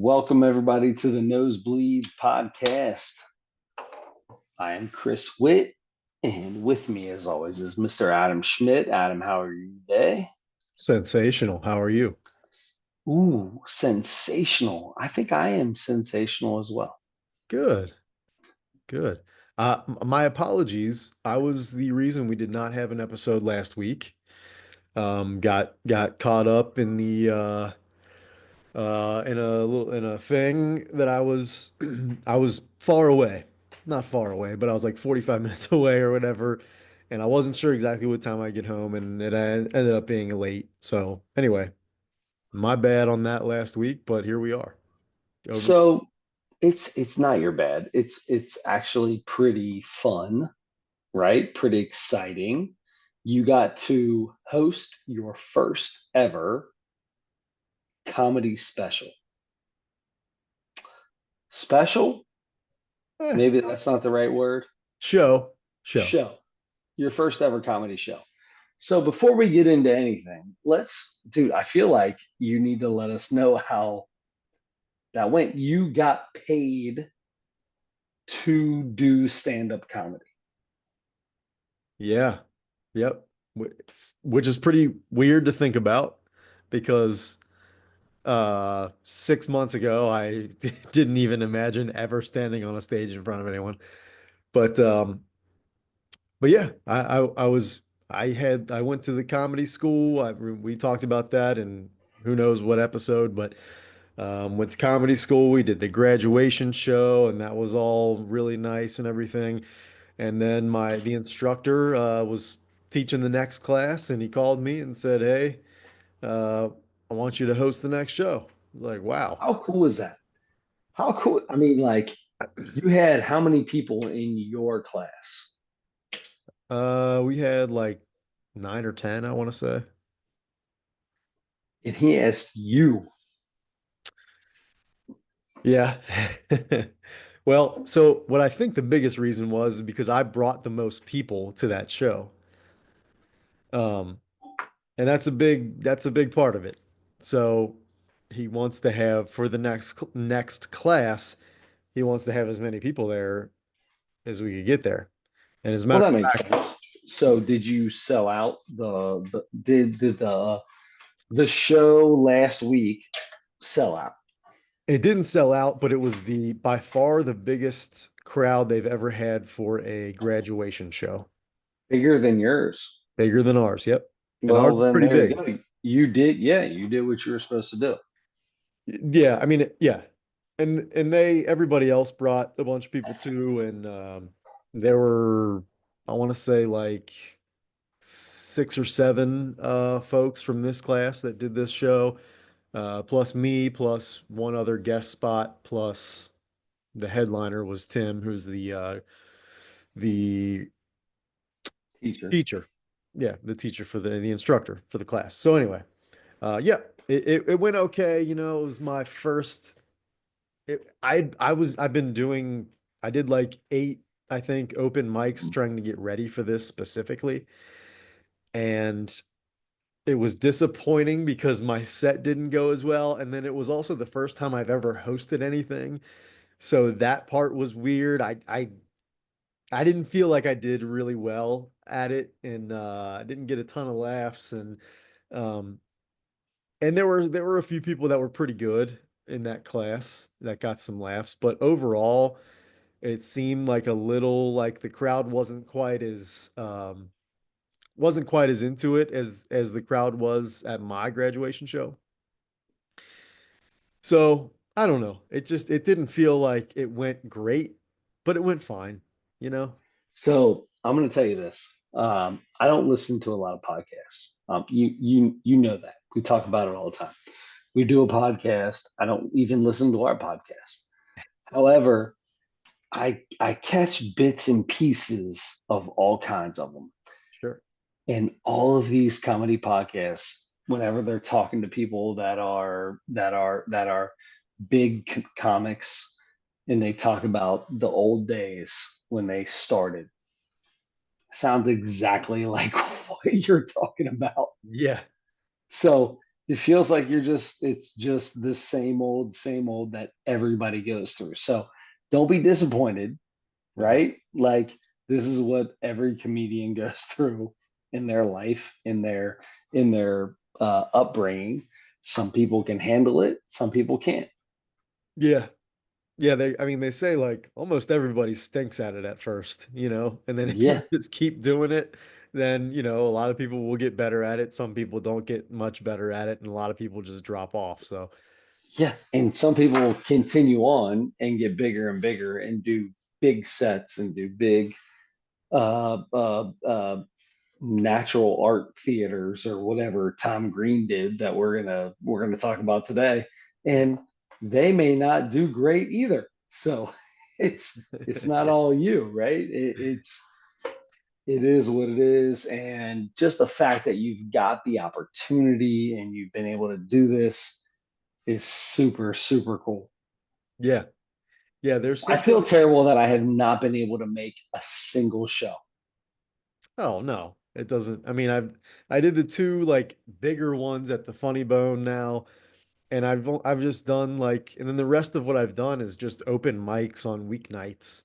Welcome, everybody, to the Nosebleed podcast. I am Chris Witt, and with me, as always, is Mr. Adam Schmidt. Adam, how are you today? Sensational. How are you? Ooh, sensational. I think I am sensational as well. Good. Good. My apologies. I was the reason we did not have an episode last week. Got caught up in the in a little in a thing that I was I was far away. Not far away, but I was like 45 minutes away or whatever, and I wasn't sure exactly what time I'd get home, and ended up being late. So anyway, my bad on that last week, but here we are. Over. So it's not your bad. It's actually pretty fun, right? Pretty exciting. You got to host your first ever comedy special. Special? Eh, Maybe that's not the right word. show. Show. Your first ever comedy show. So before we get into anything, dude, I feel like you need to let us know how that went. You got paid to do stand-up comedy. Yeah. Yep. Which is pretty weird to think about because 6 months ago I didn't even imagine ever standing on a stage in front of anyone. But but yeah, I went to the comedy school. We talked about that and who knows what episode, but went to comedy school. We did the graduation show and that was all really nice and everything. And then the instructor was teaching the next class, and he called me and said, "Hey, I want you to host the next show." Like, wow. How cool is that? How cool? I mean, like, you had how many people in your class? We had like 9 or 10, I want to say. And he asked you. Yeah. Well, so what I think the biggest reason was is because I brought the most people to that show. Um, and that's a big part of it. So he wants to have for the next class, he wants to have as many people there as we could get there. And as a Well, matter that of makes fact, sense. So, did you sell out did the show last week sell out? it didn't sell out, but it was the by far the biggest crowd they've ever had for a graduation show. Bigger than yours. Bigger than ours. Yep. And Well, ours is then pretty there you big. go. You did, yeah, you did what you were supposed to do. Yeah, I mean, yeah. And everybody else brought a bunch of people too, and there were, I want to say like 6 or 7 folks from this class that did this show, plus me, plus one other guest spot, plus the headliner was Tim, who's the Teacher. teacher. Yeah, the teacher for the instructor for the class. So anyway, yeah, it went okay. It was my first. I've been doing. I did like 8, I think, open mics trying to get ready for this specifically, and it was disappointing because my set didn't go as well, and then it was also the first time I've ever hosted anything, so that part was weird. I didn't feel like I did really well at it, and I didn't get a ton of laughs, um, and there were a few people that were pretty good in that class that got some laughs, but overall, it seemed like a little like the crowd wasn't quite as into it as the crowd was at my graduation show. So I don't know. It didn't feel like it went great, but it went fine, you know? So I'm going to tell you this. I don't listen to a lot of podcasts. You know that we talk about it all the time. We do a podcast. I don't even listen to our podcast. However, I catch bits and pieces of all kinds of them. Sure. And all of these comedy podcasts, whenever they're talking to people that are big comics, and they talk about the old days when they started, sounds exactly like what you're talking about. Yeah. So it feels like it's just the same old that everybody goes through. So don't be disappointed, Uh-huh. right? Like this is what every comedian goes through in their life, in their upbringing. Some people can handle it, some people can't. Yeah. Yeah, I mean, they say like almost everybody stinks at it at first, and then if you Yeah, just keep doing it, then, a lot of people will get better at it. Some people don't get much better at it, and a lot of people just drop off. So, yeah. And some people continue on and get bigger and bigger and do big sets and do big uh, uh, uh, natural art theaters or whatever Tom Green did that we're gonna talk about today, yeah. and they may not do great either. So it's not all you, right? It is what it is, and just the fact that you've got the opportunity and you've been able to do this is super super cool. Yeah. Yeah, there's I feel something. terrible that I have not been able to make a single show. Oh no, it doesn't. I mean, I did the two like bigger ones at the Funny Bone now, and I've just done like, and then the rest of what I've done is just open mics on weeknights.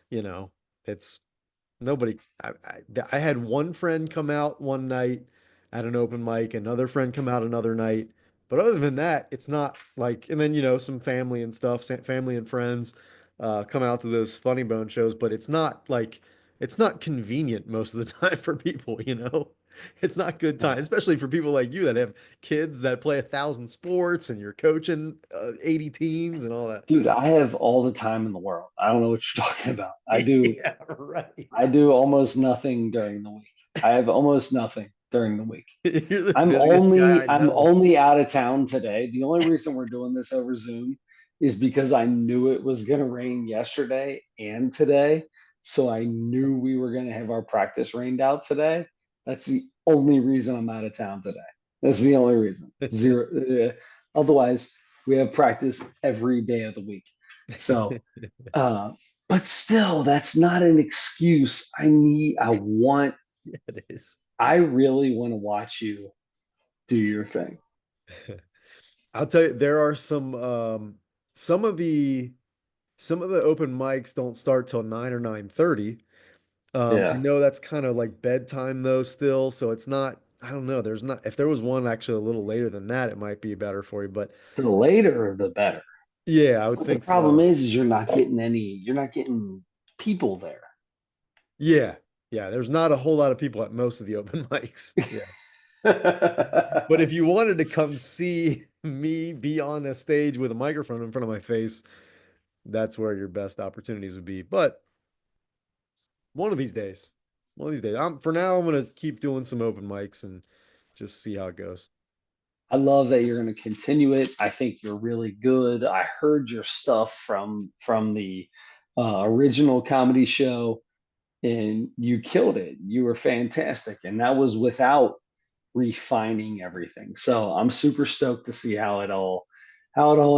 You know, it's nobody. I had one friend come out one night at an open mic, another friend come out another night. But other than that, it's not like, and then, some family and stuff, family and friends come out to those Funny Bone shows, but it's not convenient most of the time for people, you know? It's not good time, especially for people like you that have kids that play 1,000 sports and you're coaching 80 teams and all that. Dude, I have all the time in the world. I don't know what you're talking about. I do Yeah, right. I do almost nothing during the week. I have almost nothing during the week. You're the I'm busiest guy only I I'm know. only out of town today. The only reason we're doing this over Zoom is because I knew it was going to rain yesterday and today. So I knew we were going to have our practice rained out today. That's the only reason I'm out of town today. That's the only reason. Zero. Otherwise, we have practice every day of the week. So, uh, but still, that's not an excuse. It is. I really want to watch you do your thing. I'll tell you, there are some of the some of the open mics don't start till 9 or 9:30. I Yeah. know that's kind of like bedtime though still, so it's not, I don't know, there's not, if there was one actually a little later than that, it might be better for you, but The later, the better. yeah, I would But the think problem so. is you're not getting people there. Yeah. Yeah, there's not a whole lot of people at most of the open mics. Yeah. But if you wanted to come see me be on a stage with a microphone in front of my face, that's where your best opportunities would be. But one of these days, one of these days. For now, I'm gonna keep doing some open mics and just see how it goes. I love that you're going to continue it. I think you're really good. I heard your stuff from the original comedy show, and you killed it. You were fantastic, and that was without refining everything. So I'm super stoked to see how it all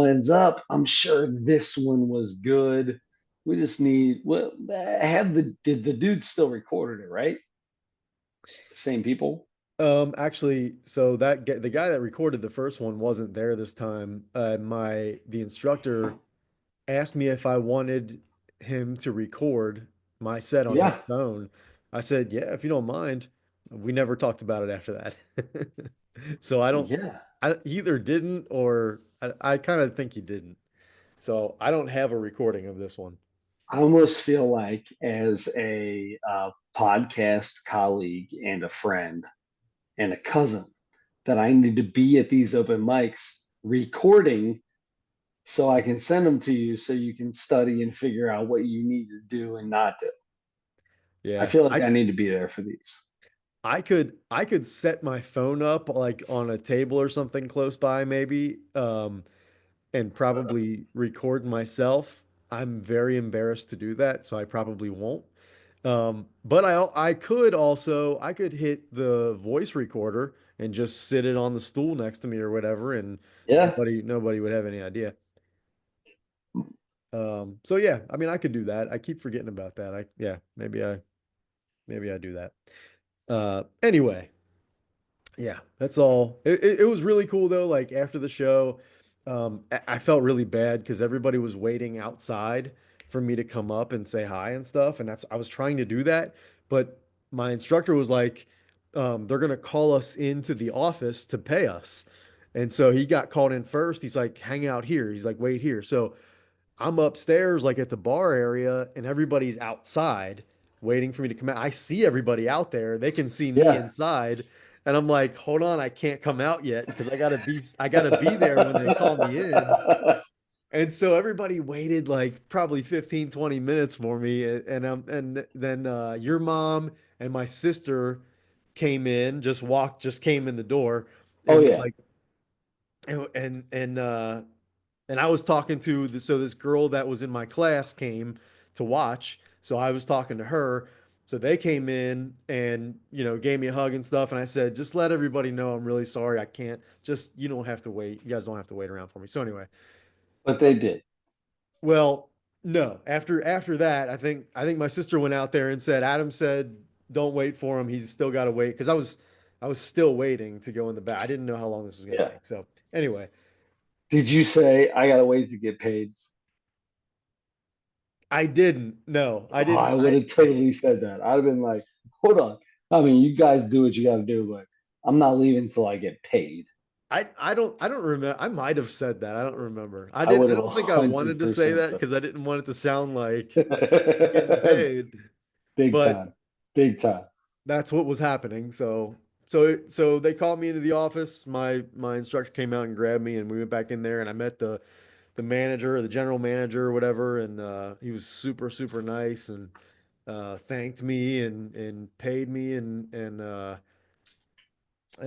ends up. I'm sure this one was good. We just need well have the did the dude still recorded it, right? Same people? Actually, so the guy that recorded the first one wasn't there this time. The instructor asked me if I wanted him to record my set on his Yeah. phone. I said, "Yeah, if you don't mind." We never talked about it after that. So Yeah. I either didn't or I kind of think he didn't. So I don't have a recording of this one. I almost feel like as a podcast colleague and a friend and a cousin that I need to be at these open mics recording so I can send them to you so you can study and figure out what you need to do and not do. I Yeah. feel like I need to be there for these. I could set my phone up like on a table or something close by maybe and probably record myself. I'm very embarrassed to do that, so I probably won't. But I could hit the voice recorder and just sit it on the stool next to me or whatever, and Yeah, nobody would have any idea. So yeah, I mean I could do that. I keep forgetting about that. Maybe I do that. Anyway, Yeah, that's all. It was really cool though. Like after the show, I felt really bad because everybody was waiting outside for me to come up and say hi and stuff. And that's I was trying to do that, but my instructor was like, they're gonna call us into the office to pay us. And so he got called in first. He's like, hang out here. He's like, wait here. So I'm upstairs, like at the bar area, and everybody's outside waiting for me to come out. I see everybody out there. They can see me Yeah. inside. And I'm like, hold on, I can't come out yet because I gotta be there when they call me in. And so everybody waited like probably 15, 20 minutes for me. And then your mom and my sister came in, just came in the door Oh and was yeah. like, and and I was talking to so this girl that was in my class came to watch. So I was talking to her. So they came in and, gave me a hug and stuff. And I said, just let everybody know I'm really sorry. I can't you don't have to wait. You guys don't have to wait around for me. So anyway, But they did. well, no, after that, I think my sister went out there and said, Adam said, don't wait for him. He's still got to wait. Cause I was still waiting to go in the back. I didn't know how long this was going to Yeah. take. So anyway, Did you say I gotta wait to get paid? I didn't. No, I Oh, I didn't. would have totally said that. I'd have been like, hold on. I mean, you guys do what you gotta do, but I'm not leaving until I get paid. I don't remember. I might have said that. I don't remember. I would I have don't think I wanted to say 100% that said because I didn't want it to sound like you're getting that. paid, Big but time. Big time. that's what was happening. So they called me into the office. My instructor came out and grabbed me, and we went back in there, and I met the manager, or the general manager, or whatever, and he was super super nice and thanked me and paid me and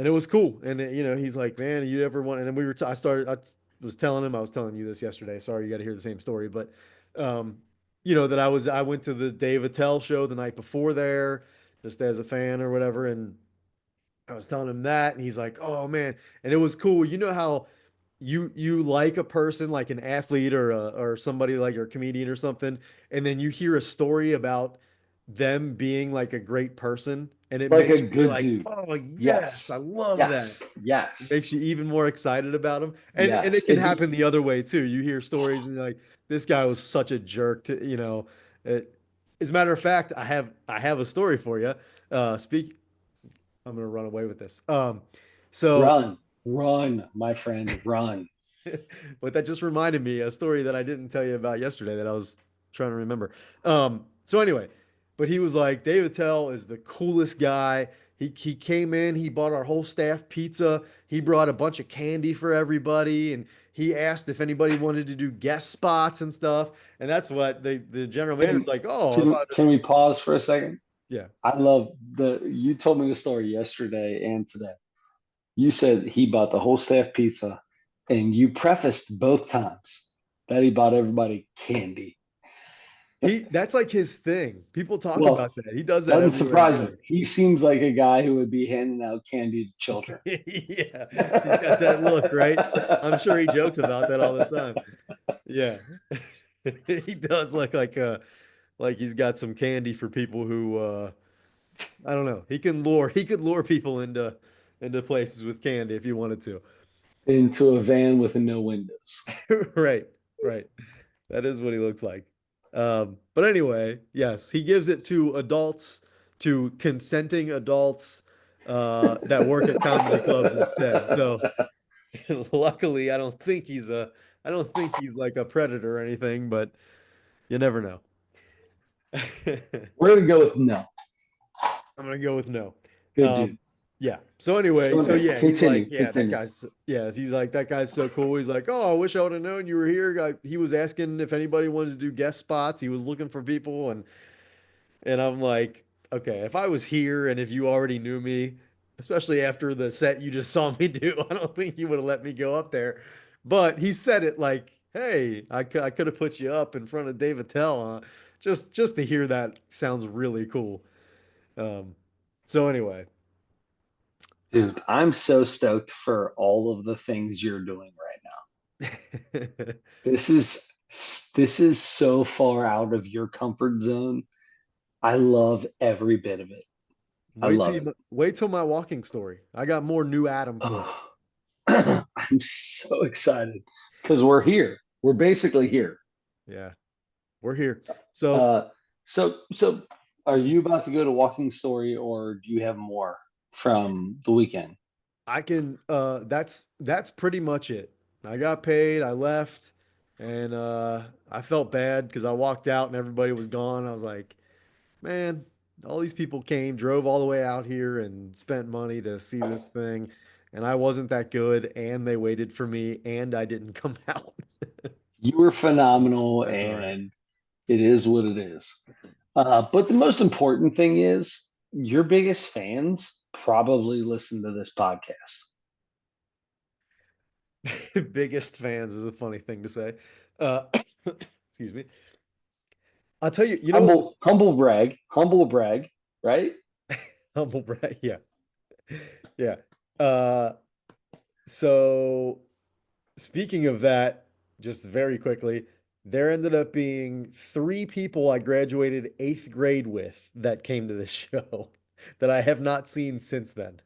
it was cool. And he's like, "Man, you ever want?" And then I started. Was telling him I was telling you this yesterday. Sorry, you got to hear the same story, but um, that I went to the Dave Attell show the night before there, just as a fan or whatever, and I was telling him that, and he's like, "Oh man," and it was cool. You know how you like a person, like an athlete or somebody like your comedian or something, and then you hear a story about them being like a great person, and it Like a makes you be good like, dude. "Oh yes, I Yes. love that." Yes. It Yes. makes you even more excited about them, and Yes. it can happen the other way too. You hear stories and you're like, "This guy was such a jerk," It, as a matter of fact, I have a story for you. Speak. I'm gonna run away with this. So Run. Run, my friend. Run. but that just reminded me a story that I didn't tell you about yesterday that I was trying to remember. So anyway, but he was like, David Tell is the coolest guy. He came in, he bought our whole staff pizza. He brought a bunch of candy for everybody, and he asked if anybody wanted to do guest spots and stuff. And that's what the general manager was Can, like, oh, can, can we pause for a second? yeah. I love you told me the story yesterday and today. You said he bought the whole staff pizza, and you prefaced both times that he bought everybody candy. That's like his thing. People talk Well, about that. He does that doesn't everywhere he surprise me. goes. He seems like a guy who would be handing out candy to children. Yeah, he's got that look, right? I'm sure he jokes about that all the time. Yeah. He does look like he's got some candy for people who I don't know. He could lure people into places with candy if he wanted to. Into a van with no windows. Right, right. That is what he looks like. But anyway, yes, he gives it to adults, to consenting adults that work at comedy clubs instead. So luckily, I don't think he's like a predator or anything, but you never know. We're gonna go with no. I'm gonna go with no. Good dude. Yeah. So anyway, So so okay, yeah, he's like, continue, yeah, continue. he's like, that guy's so cool. He's like, oh, I wish I would have known you were here. He was asking if anybody wanted to do guest spots. He was looking for people, and I'm like, okay, if I was here and if you already knew me, especially after the set you just saw me do, I don't think you would have let me go up there. But he said it like, hey, I could have put you up in front of Dave Attell. Just to hear that sounds really cool. Um, so anyway. Dude, I'm so stoked for all of the things you're doing right now. This is this is so far out of your comfort zone. I love every bit of it. I love it. Wait till my walking story. I got more new Adam for you. Oh, I'm so excited because we're here. We're basically here. Yeah, we're here. So Uh, so are you about to go to Walking Story or do you have more from the weekend? I can that's pretty much it. I got paid, I left, and I felt bad because I walked out and everybody was gone. I was like, man, all these people came, drove all the way out here and spent money to see this thing, and I wasn't that good, and they waited for me, and I didn't come out. You were phenomenal That's all right. and it is what it is. But the most important thing is your biggest fans probably listen to this podcast. Biggest fans is a funny thing to say. Uh, excuse me. I'll tell you, you know what was Humble brag, right? humble brag? Yeah. Yeah. Uh, so speaking of that, just very quickly, there ended up being three people I graduated eighth grade with that came to this show that I have not seen since then.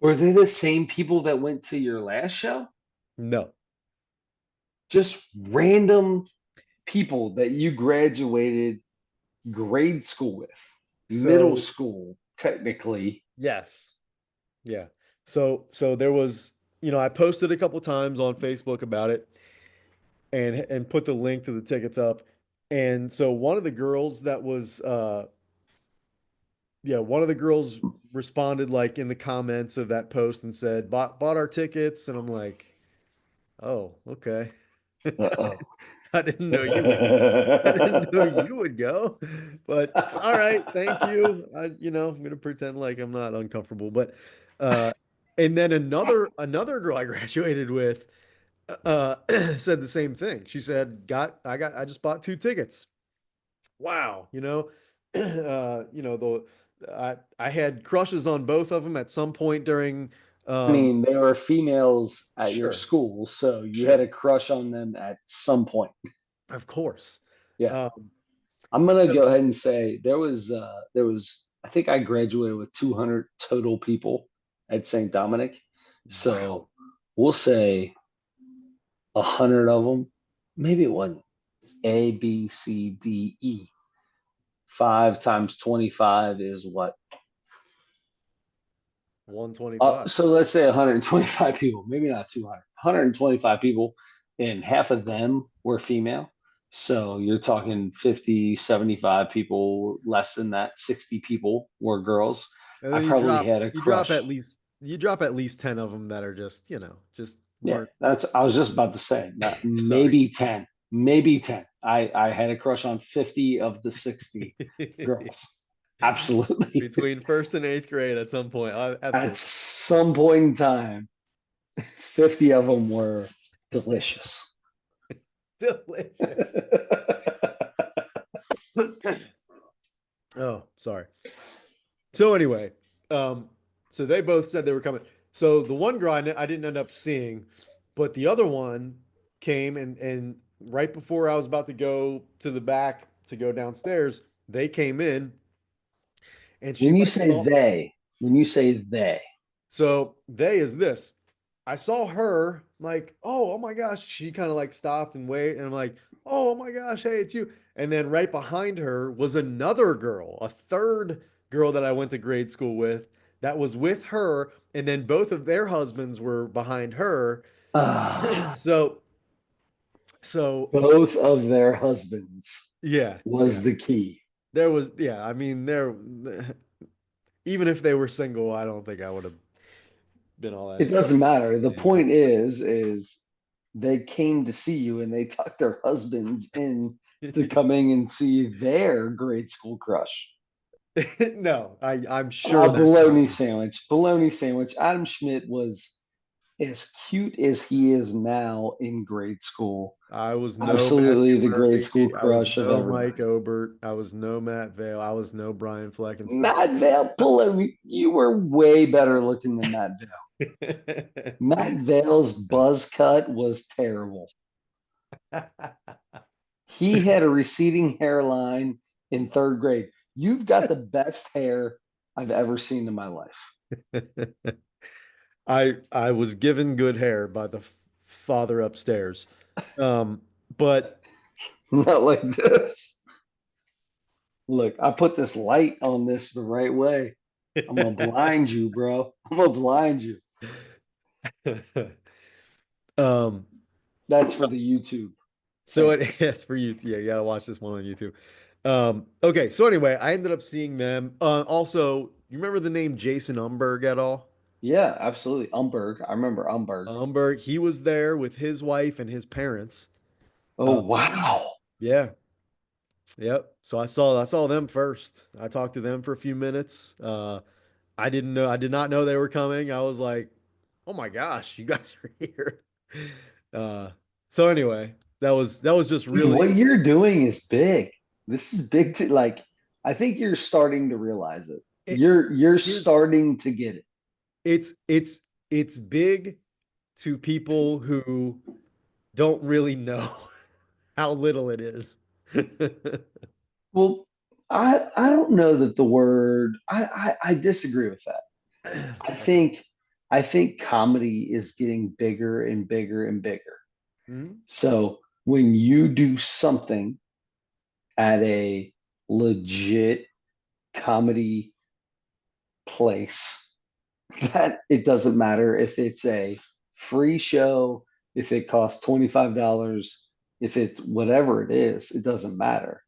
Were they the same people that went to your last show? No. Just random people that you graduated grade school with, middle So, school, technically. yes. Yeah. So there was, I posted a couple times on Facebook about it and put the link to the tickets up. And so one of the girls that was yeah, one of the girls responded like in the comments of that post and said, bought our tickets. And I'm like, oh, okay. Uh-oh. I didn't know you would I didn't know you would go. But all right, thank you. I'm gonna pretend like I'm not uncomfortable. But uh and then another girl I graduated with uh said the same thing. She said, I just bought two tickets. Wow, I had crushes on both of them at some point during I um mean, they were females at your sure, school, so you had sure, a crush on them at some point. of course. Yeah. Um I'm gonna go ahead and say there was I think I graduated with 200 total people at St. Dominic. wow. So we'll say 100 of them, maybe it wasn't A, B, C, D, E. 5 times 25 is what? 125. So let's say 125 people, maybe not 200, 125 people, and half of them were female. So you're talking 50, 75 people, less than that, 60 people were girls. And I then probably had a crush. you drop at least 10 of them that are just, just Yeah, weren't. I was just about to say, not, Sorry. maybe 10, maybe 10. I had a crush on 50 of the 60 girls. Absolutely. Between first and eighth grade at some point. At Absolutely. some point in time, 50 of them were delicious. Delicious. Oh, sorry. So anyway, um, so they both said they were coming. So the one girl I didn't end up seeing, but the other one came and right before I was about to go to the back to go downstairs, they came in and she when you like say saw. they, when you say they, So they is this. I saw her like, oh my gosh. She kind of like stopped and wait, and I'm like, oh my gosh, hey, it's you. And then right behind her was another girl, a third girl that I went to grade school with that was with her, and then both of their husbands were behind her. ah, So so both of their husbands yeah, yeah. was the key. There was yeah, I mean there even if they were single, I don't think I would have been all that It doesn't interested matter. The in these point is they came to see you and they tucked their husbands in to girls. coming and see their grade school crush. No, I'm sure that's not Bologna what happened. sandwich. Bologna sandwich. Adam Schmidt was as cute as he is now in grade school. I was no Absolutely Matthew the grade school Murphy. I was crush of no everybody. Mike Obert. I was no Matt Vale. I was no Brian Fleckenstein. Matt Vale, Bologna, you were way better looking than Matt Vale. Matt Vale's buzz cut was terrible. He had a receding hairline in third grade. You've got the best hair I've ever seen in my life. I was given good hair by the father upstairs. Um, but Not like this. Look, I put this light on this the right way. I'm gonna blind you, bro. I'm gonna blind you. um, That's for the YouTube so it, fans. yes, for you, yeah, you gotta watch this one on YouTube. Okay, so anyway, I ended up seeing them. Also, you remember the name Jason Umberg at all? Yeah, absolutely. Umberg. I remember Umberg. Umberg, he was there with his wife and his parents. Oh Uh, wow. yeah, yep. So I saw them first. I talked to them for a few minutes. I did not know they were coming. I was like, oh my gosh, you guys are here. Uh, so anyway, that was just Dude, really what you're doing is big. This is big to like I think you're starting to realize it. it, You're here's starting to get it. it's big to people who don't really know how little it is. Well, I don't know that the word I disagree with that. I Okay. think I think comedy is getting bigger and bigger and bigger. Mhm. So when you do something at a legit comedy place, that it doesn't matter if it's a free show, if it costs $25, if it's whatever it is, it doesn't matter.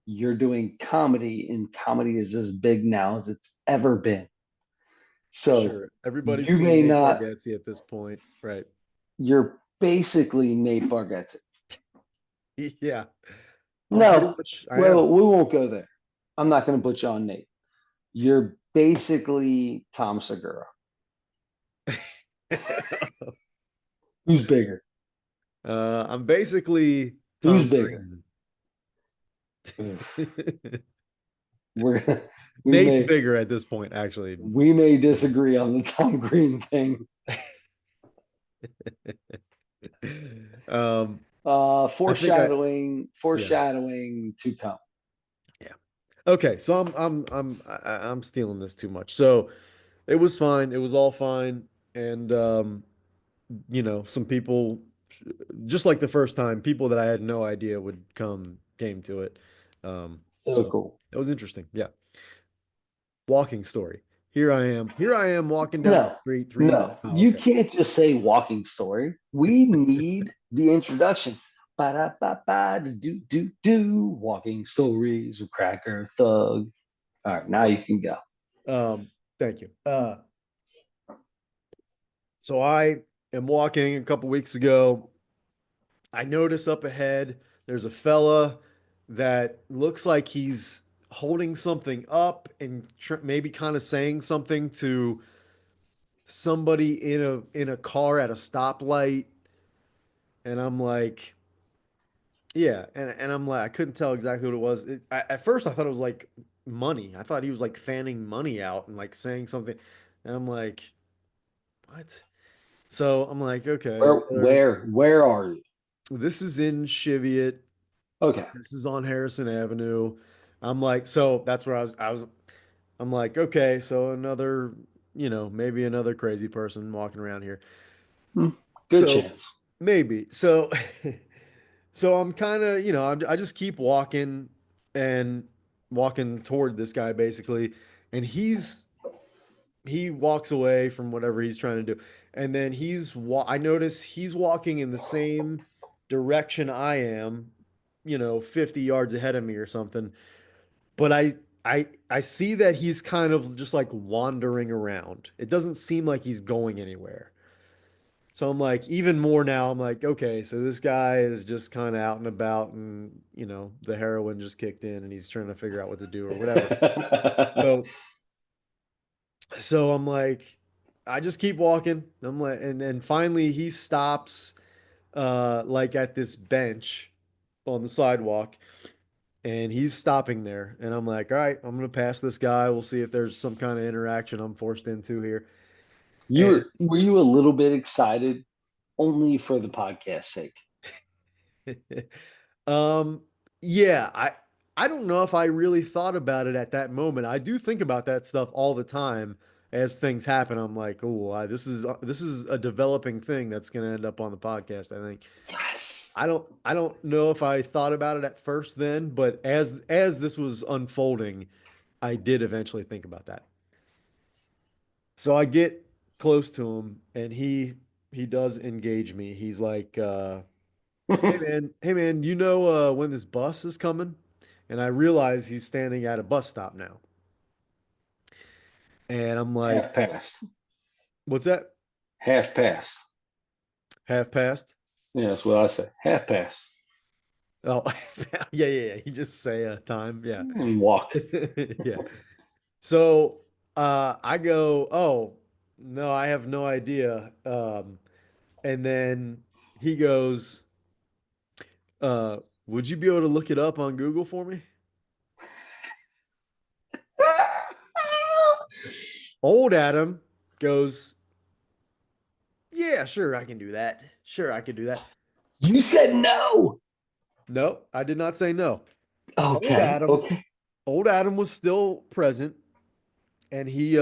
You're doing comedy, and comedy is as big now as it's ever been. So Sure. Everybody's you seen may Nate not, Bargatze at this point, right? you're basically Nate Bargatze. Yeah. I'm pretty No, much I am. well, we won't go there. I'm not going to put you on Nate. You're basically Tom Segura. Who's bigger? I'm basically Who's Tom bigger? Green. We're gonna, we Nate's may bigger at this point, actually. we may disagree on the Tom Green thing. Um, I think yeah, Foreshadowing to come. yeah. Okay, so I'm stealing this too much. So it was fine. It was all fine. And some people, just like the first time, people that I had no idea would came to it. So So cool. that was interesting. Yeah. Walking story. Here I am. Here I am walking down the No, street three. no, Oh, you okay. can't just say walking story. We need the introduction. Ba da ba ba do do do. Walking stories with Cracker Thug. All right, now you Okay. can go. Thank you. So I am walking a couple weeks ago. I notice up ahead there's a fella that looks like he's holding something up and maybe kind of saying something to somebody in a car at a stoplight. And I'm like, yeah, and I'm like, I couldn't tell exactly what it was. At first, I thought it was like money. I thought he was like fanning money out and like saying something. And I'm like, what? So I'm like, okay, Where are you? this is in Cheviot. Okay. This is on Harrison Avenue. I'm like, so that's where I'm like, okay, so another, maybe another crazy person walking around here. Hmm, good So chance. maybe. So so I'm kind of, I just keep walking and walking toward this guy basically, and he walks away from whatever he's trying to do. And then I notice he's walking in the same direction I am, 50 yards ahead of me or something. But I see that he's kind of just like wandering around. It doesn't seem like he's going anywhere. So I'm like, even more now, I'm like, okay, so this guy is just kind of out and about and, the heroin just kicked in and he's trying to figure out what to do or whatever. So so I'm like, I just keep walking. I'm like, and then finally he stops like at this bench on the sidewalk and he's stopping there. And I'm like, all right, I'm gonna pass this guy. We'll see if there's some kind of interaction I'm forced into here. You And were you a little bit excited only for the podcast sake? um yeah, I don't know if I really thought about it at that moment. I do think about that stuff all the time as things happen. I'm like, oh, this is a developing thing that's going to end up on the podcast, I think. Yes. I don't know if I thought about it at first then, but as this was unfolding, I did eventually think about that. So I get close to him and he does engage me. He's like, hey man, you know when this bus is coming? And I realize he's standing at a bus stop now. And I'm Half like, past. what's that? Half past. Half past? Yeah, that's what I say. Half past. Oh, yeah. You just say a time. Yeah. And walk. Yeah. So I go, oh, no, I have no idea. And then he goes, would you be able to look it up on Google for me? Old Adam goes, yeah, sure, I can do that. Sure, I can do that. You said no. No, I did not say no. Old Okay. Adam, Okay. old Adam was still present, and he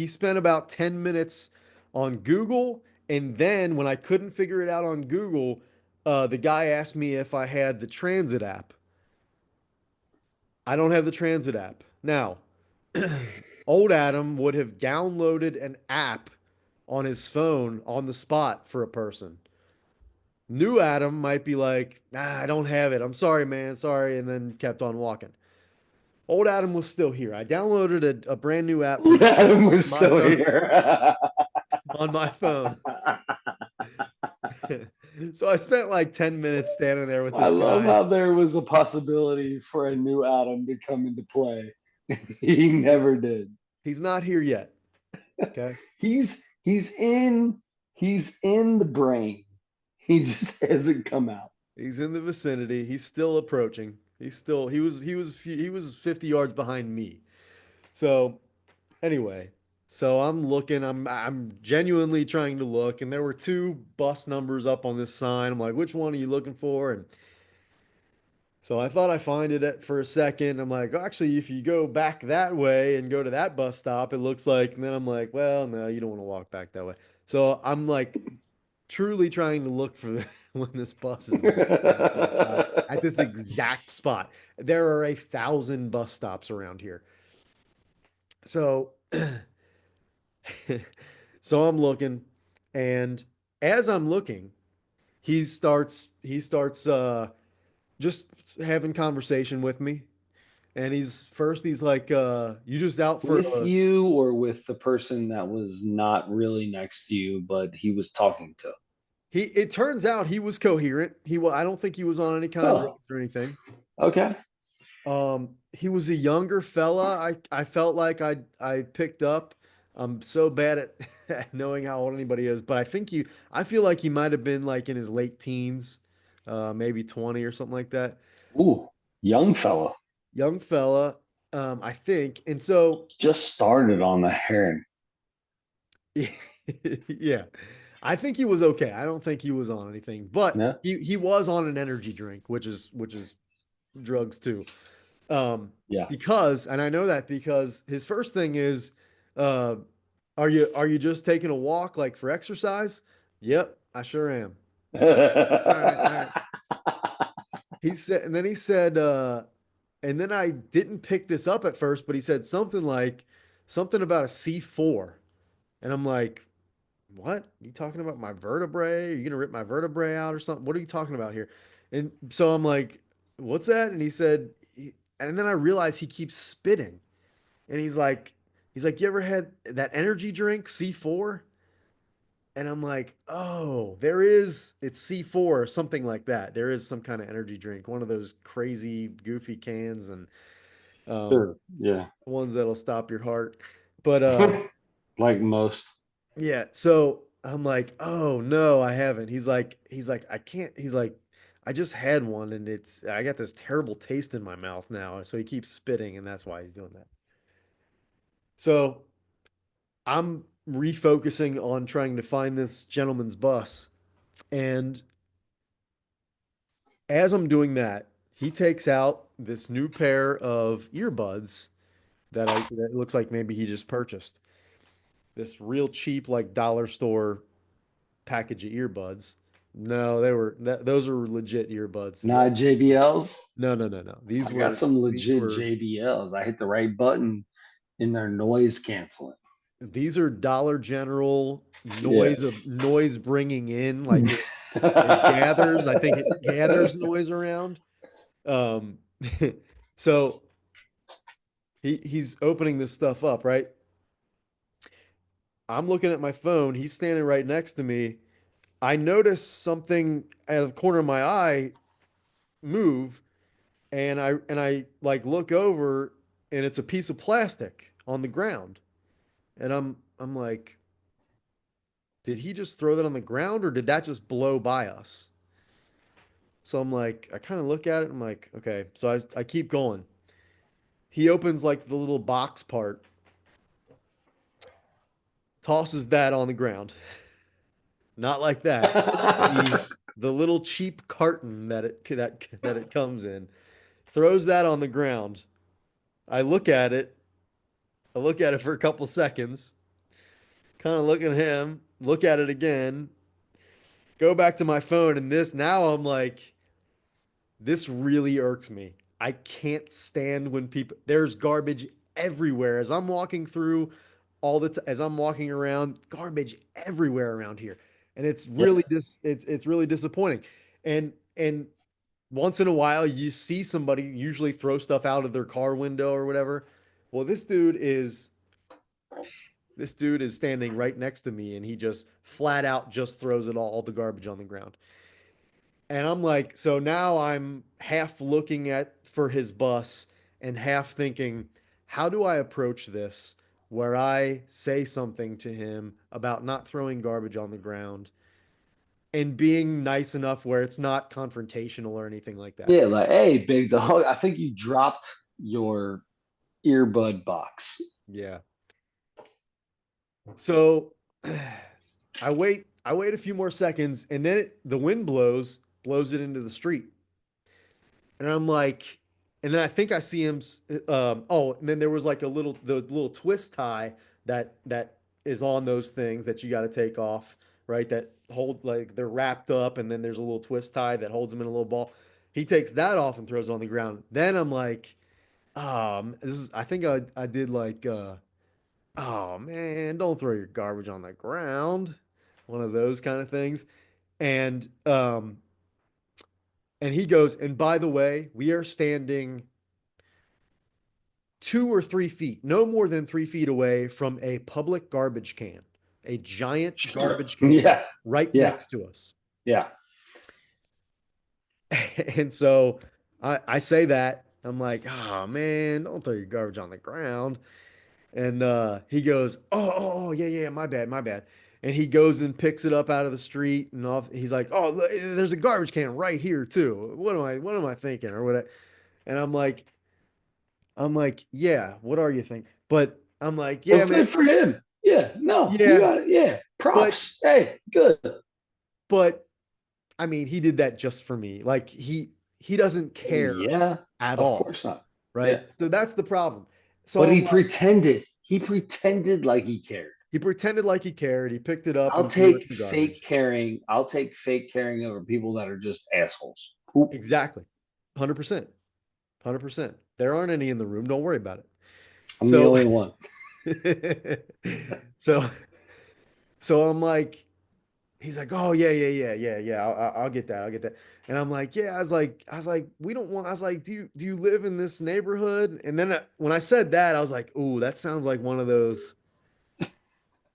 spent about 10 minutes on Google, and then when I couldn't figure it out on Google, the guy asked me if I had the transit app. I don't have the transit app. Now, old Adam would have downloaded an app on his phone on the spot for a person. New Adam might be like, I don't have it. I'm sorry, man. Sorry. And then kept on walking. Old Adam was still here. I downloaded a brand new app for Adam was my still phone here. on my phone. So I spent like 10 minutes standing there with I this love guy. how there was a possibility for a new Adam to come into play. He never did. He's not here yet. Okay. He's in the brain. He just hasn't come out. He's in the vicinity. He's still approaching. He was 50 yards behind me. So anyway, so I'm looking, I'm genuinely trying to look, and there were two bus numbers up on this sign. I'm like, which one are you looking for? And so I thought I find it for a second. I'm like, "Oh, actually, if you go back that way and go to that bus stop, it looks like." And then I'm like, well, no, you don't want to walk back that way. So I'm like truly trying to look for when this bus is going to be close by at this exact spot. There are 1,000 bus stops around here. So so I'm looking, and as I'm looking, he starts just having conversation with me. And he's like, you just out for With a you or with the person that was not really next to you, but he was talking to? he it turns out he was coherent. I don't think he was on any kind of drugs Oh, or anything. okay. He was a younger fella. I felt like I picked up. I'm so bad at at knowing how old anybody is, but I feel like he might have been like in his late teens, maybe 20 or something like that. Ooh, young fella. Young fella, I think. And so, Just started on the heron. yeah, I think he was okay. I don't think he was on anything, but No? he was on an energy drink, which is drugs too. Yeah. Because, and I know that because his first thing is, uh, are you just taking a walk like for exercise? Yep, I sure am. All right, all right. He said, and then he said, and then I didn't pick this up at first, but he said something about a C4. And I'm like, what? You talking about my vertebrae? Are you gonna rip my vertebrae out or something? What are you talking about here? And so I'm like, what's that? And he said, and then I realized he keeps spitting. And he's like, you ever had that energy drink, C4? And I'm like, oh, it's C4 or something like that. There is some kind of energy drink, one of those crazy, goofy cans and um, Sure. Yeah. ones that'll stop your heart. But Like most. yeah, so I'm like, oh no, I haven't. He's like, I can't. He's like, I just had one and I got this terrible taste in my mouth now. So he keeps spitting, and that's why he's doing that. So I'm refocusing on trying to find this gentleman's bus. And as I'm doing that, he takes out this new pair of earbuds that looks like maybe he just purchased. This real cheap, like dollar store package of earbuds. No, those are legit earbuds. Not JBLs. No, no, no, no. I got some These legit were JBLs. I hit the right button in their noise canceling. these are Dollar General Yeah. noise bringing in, like it gathers. I think it gathers noise around. Um, so he's opening this stuff up, right? I'm looking at my phone. He's standing right next to me. I notice something out of the corner of my eye move, and I like look over, and it's a piece of plastic on the ground, and I'm like, did he just throw that on the ground, or did that just blow by us? So I'm like, I kind of look at it. I'm like, okay. So I keep going. He opens like the little box part, tosses that on the ground. Not like that. The the little cheap carton that it comes in, throws that on the ground. I look at it. I look at it for a couple seconds, kind of look at him, look at it again, go back to my phone, and this now I'm like, this really irks me. I can't stand when there's garbage everywhere as I'm walking through as I'm walking around, garbage everywhere around here. And Yeah. it's really disappointing. And once in a while you see somebody usually throw stuff out of their car window or whatever. Well, this dude is standing right next to me and he just flat out just throws all the garbage on the ground. And I'm like, so now I'm half looking at for his bus and half thinking, how do I approach this where I say something to him about not throwing garbage on the ground and being nice enough where it's not confrontational or anything like that. Yeah, like, hey, big dog, I think you dropped your earbud box. Yeah. So I wait a few more seconds and then the wind blows it into the street. And I'm like, and then I think I see him. Oh, and then there was like the little twist tie that is on those things that you got to take off, right? That hold like they're wrapped up, and then there's a little twist tie that holds them in a little ball. He takes that off and throws it on the ground. Then I'm like, this is. I think I did like, oh man, don't throw your garbage on the ground, one of those kind of things. And and he goes, and by the way, we are standing 2 or 3 feet, no more than 3 feet away from a public garbage can, a giant Sure. garbage can Yeah. right Yeah. next to us. Yeah. And so I say that. I'm like, oh man, don't throw your garbage on the ground. And he goes, yeah, yeah, my bad, my bad. And he goes and picks it up out of the street and off. He's like, oh, there's a garbage can right here too. What am I thinking or what? And I'm like, yeah, what are you thinking? But I'm like, Well, yeah, man, good for him. Yeah. No, you yeah, got it. Yeah. but Props. Hey, good. but I mean, he did that just for me. Like he doesn't care Yeah. at Of all, course not. right? Yeah. So that's the problem. So But I'm he like, pretended. He pretended like he cared. he pretended like he cared. He picked it up I'll and threw it in take the fake garbage. caring. I'll take fake caring over people that are just assholes. Who? Exactly. 100%. 100%. There aren't any in the room. Don't worry about it. I'm the So only one. so so I'm like, he's like, oh yeah, yeah, yeah, yeah, yeah. I'll get that. I'll get that. And I'm like, yeah. We don't want. I was like, do you live in this neighborhood? And then when I said that, I was like, ooh, that sounds like one of those.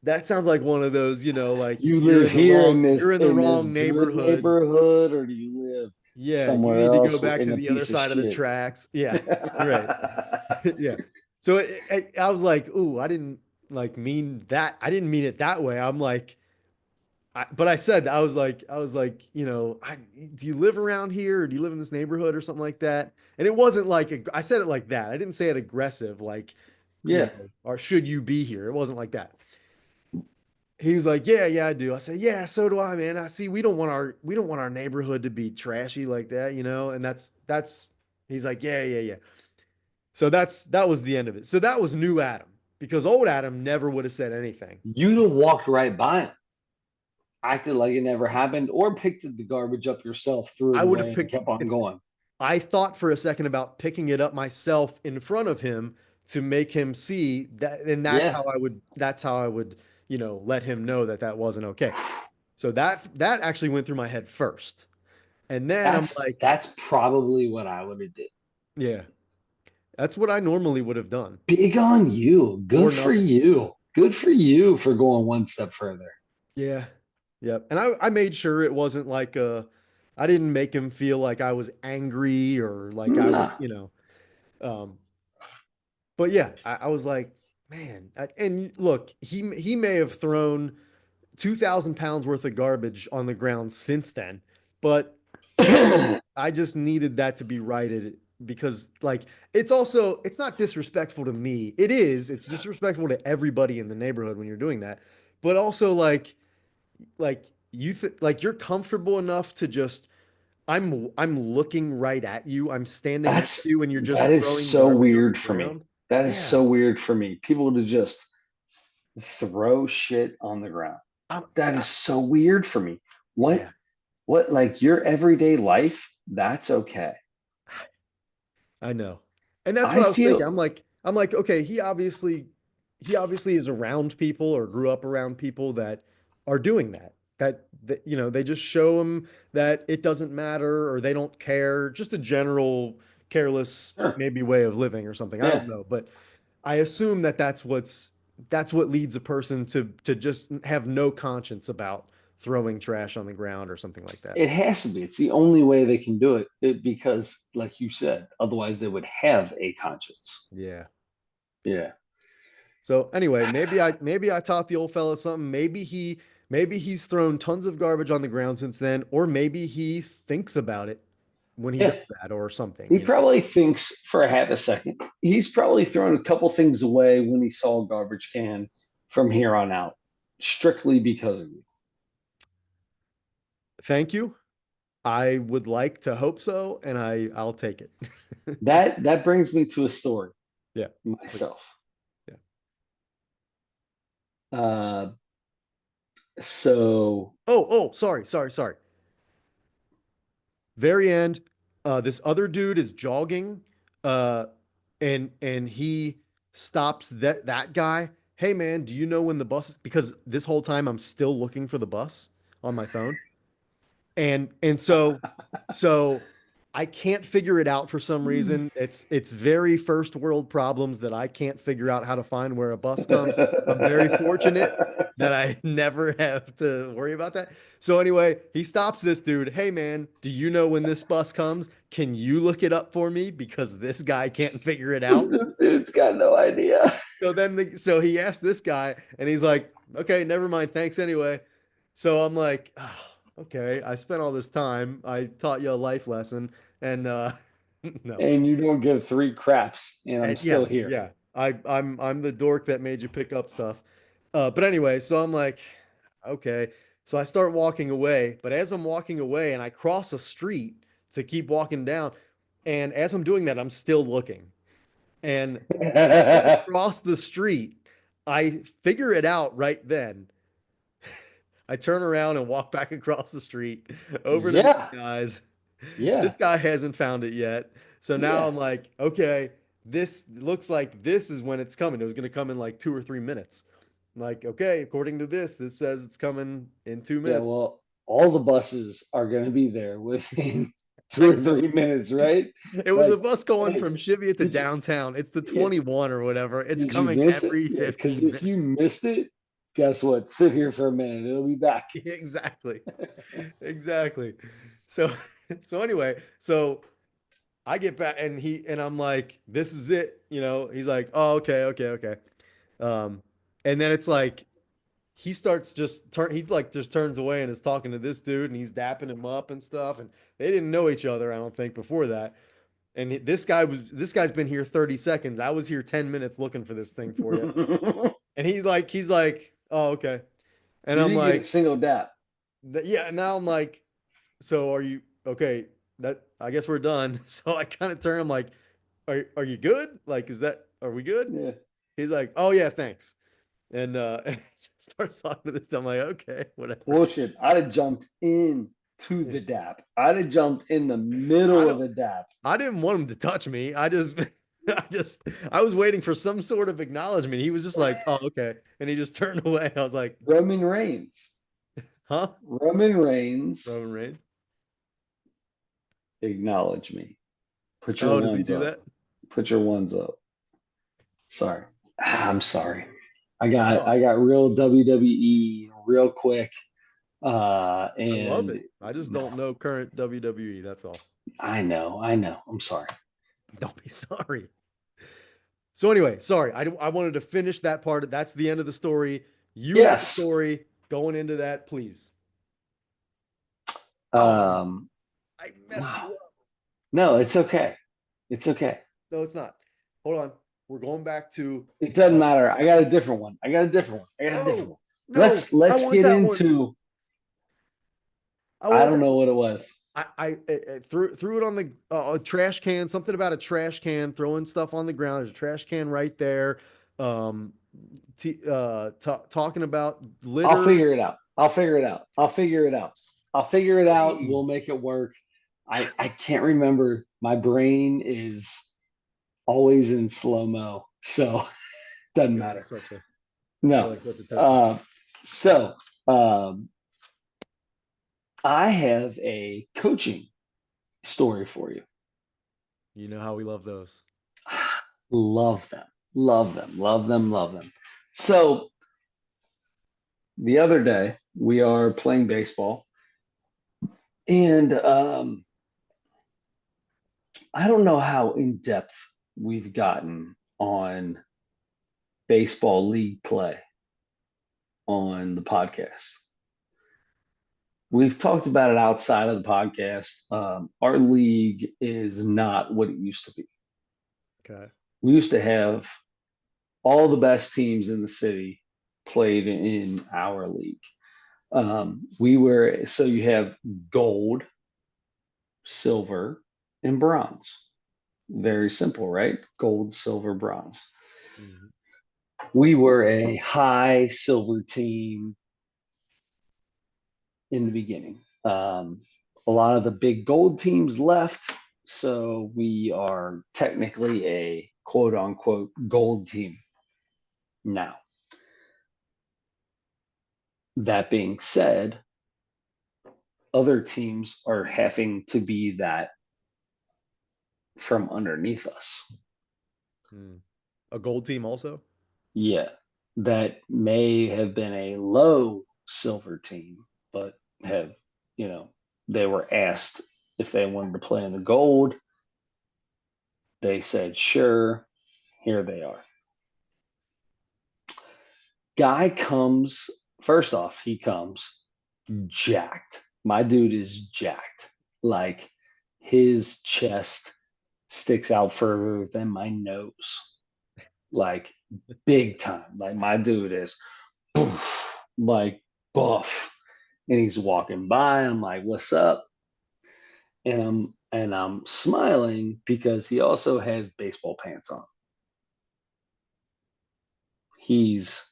That sounds like one of those, like You live here you're in the in this wrong good neighborhood. neighborhood, or do you live Yeah, you somewhere need to go else back in to a the other piece of side of the shit? tracks. Yeah, right. Yeah. So I was like, ooh, I didn't like mean that. I didn't mean it that way. I'm like, but I said I was like, do you live around here or do you live in this neighborhood or something like that? And it wasn't like I said it like that. I didn't say it aggressive, like, Yeah. or should you be here? It wasn't like that. he was like, "Yeah, yeah, I do." I said, "Yeah, so do I, man. I see we don't want our neighborhood to be trashy like that, you know?" And that's he's like, "Yeah, yeah, yeah." So that was the end of it. So that was new Adam because old Adam never would have said anything. You'd have walked right by him, acted like it never happened, or picked the garbage up yourself, threw I it would have away, and picked kept on it's going. I thought for a second about picking it up myself in front of him to make him see that, and Yeah, that's how I would, let him know that that wasn't okay. So that actually went through my head first. And then I'm like, that's probably what I would have did. yeah, that's what I normally would have done Big on you. or Good for nothing. you. Good for you for going one step further. Yeah. Yep. And I made sure it wasn't like I didn't make him feel like I was angry or like I would, Nah. um, but yeah, I was like, man, and look, he may have thrown 2,000 pounds worth of garbage on the ground since then, but I just needed that to be righted because like it's not disrespectful to me. It's disrespectful to everybody in the neighborhood when you're doing that. But also like you're comfortable enough to just I'm looking right at you. I'm standing next to you and you're That just is throwing so garbage on the weird for me. ground. That is Yeah. so weird for me. People to just throw shit on the ground. I'm, That I, is so weird for me. yeah. What like your everyday life? That's okay. I know. And that's I what I was thinking. feel I'm like, okay, he obviously is around people or grew up around people that are doing that. That they just show him that it doesn't matter or they don't care. Just a general careless sure. maybe way of living or something. I Yeah. don't know, but I assume that that's what leads a person to just have no conscience about throwing trash on the ground or something like that. It has to be. It's the only way they can do it because, like you said, otherwise they would have a conscience. Yeah. Yeah. So anyway, maybe I taught the old fella something. Maybe he's thrown tons of garbage on the ground since then, or maybe he thinks about it when he Yeah. does that or something, He probably thinks for a half a second. He's probably thrown a couple things away when he saw a garbage can from here on out, strictly because of you. Thank you. I would like to hope so, and I'll take it. That brings me to a story Yeah. Please. myself. Yeah. Uh, so Sorry. Very end, this other dude is jogging, uh, and he stops that guy. Hey man, do you know when the bus is? Because this whole time I'm still looking for the bus on my phone. And so I can't figure it out for some reason. It's very first world problems that I can't figure out how to find where a bus comes. I'm very fortunate that I never have to worry about that. So anyway, he stops this dude. Hey man, do you know when this bus comes? Can you look it up for me because this guy can't figure it out? this dude's got no idea. So he asked this guy, and he's like, "Okay, never mind. Thanks anyway." So I'm like, oh, "Okay, I spent all this time. I taught you a life lesson, and no, And you don't give three craps, and I'm and still yeah, here. yeah. I'm the dork that made you pick up stuff." But anyway, so I'm like, "Okay." So I start walking away, but as I'm walking away, and I cross a street to keep walking down, and as I'm doing that, I'm still looking. And as I cross the street, I figure it out right then. I turn around and walk back across the street over to these Yeah, guys. This yeah, guy hasn't found it yet. So now yeah. I'm like, okay, this looks like this is when it's coming. It was going to come in like 2 or 3 minutes. I'm like, okay, according to this says it's coming in two Yeah, minutes. well, all the buses are going to be there within two I or know. 3 minutes, right? It was a Like, bus going hey, from Cheviot to did you downtown. It's the yeah, 21 or whatever. It's did you coming miss it? every Yeah, because 15 if minutes. you missed it, guess what? Sit here for a minute. It'll be back. Exactly. Exactly. So so anyway, so I get back and I'm like, this is it, He's like, oh, okay. Um, and then it's like he starts just turn he like just turns away and is talking to this dude and he's dapping him up and stuff. And they didn't know each other, I don't think, before that. And this guy's been here 30 seconds. I was here 10 minutes looking for this thing for you. And he's like, oh, okay. And You I'm didn't get a like, single dap. Yeah. And now I'm like, so are you okay? That I guess we're done. So I kind of turn. I'm like, are you good? Like, are we good? Yeah. He's like, oh yeah, thanks. And and starts talking to this. I'm like, okay, whatever. Bullshit. I'd have jumped in to Yeah. the dap. I'd have jumped in the I middle of don't. the dap. I didn't want him to touch me. I just, I was waiting for some sort of acknowledgement. He was just like, oh okay, and he just turned away. I was like, Roman Reigns. huh? Roman Reigns, Roman Reigns. acknowledge me. Put your Oh, does he ones do up. that? Put your ones up. Sorry. I'm sorry. No, I got real WWE real quick. I love And it. I just don't know current WWE. That's all. I know. I'm sorry. Don't be sorry. So anyway, sorry. I wanted to finish that part. That's the end of the story. You have a Yes. story going into that, please. Oh, Um, I messed you up. no, it's okay. It's okay. No, it's not. Hold on. We're going back to It doesn't uh matter. I got a different one. I got a different one. I got a different no, one. no, I Let's want get that one. into I I want don't that know one. what it was. I threw it on the trash can. Something about a trash can, throwing stuff on the ground. There's a trash can right there. Um, talking about I'll litter. figure it out. I'll figure it out. I'll figure it out. I'll figure it out. Sorry. We'll make it work. I can't remember. My brain is always in slow mo, so doesn't You're like matter. such a you're No. like such a turkey. Uh, so um, I have a coaching story for you. You know how we love those. Love them. Love them. Love them. Love them. So the other day we are playing baseball, and I don't know how in depth we've gotten on baseball league play on the podcast. We've talked about it outside of the podcast. Our league is not what it used to be. Okay. We used to have all the best teams in the city played in our league. We were so you have gold, silver, and bronze. Very simple, right? Gold, silver, bronze. Mhm. We were a high silver team in the beginning. A lot of the big gold teams left, so we are technically a quote unquote gold team now. That being said, other teams are having to be that from underneath us. Mm. A gold team also? Yeah, that may have been a low silver team, but have, you know, they were asked if they wanted to play in the gold. They said, sure, here they are. Guy comes, first off, he comes jacked. My dude is jacked. Like his chest sticks out further than my nose, like big time. Like my dude is poof, like buff. And he's walking by. I'm like, what's up? And I'm smiling because he also has baseball pants on. He's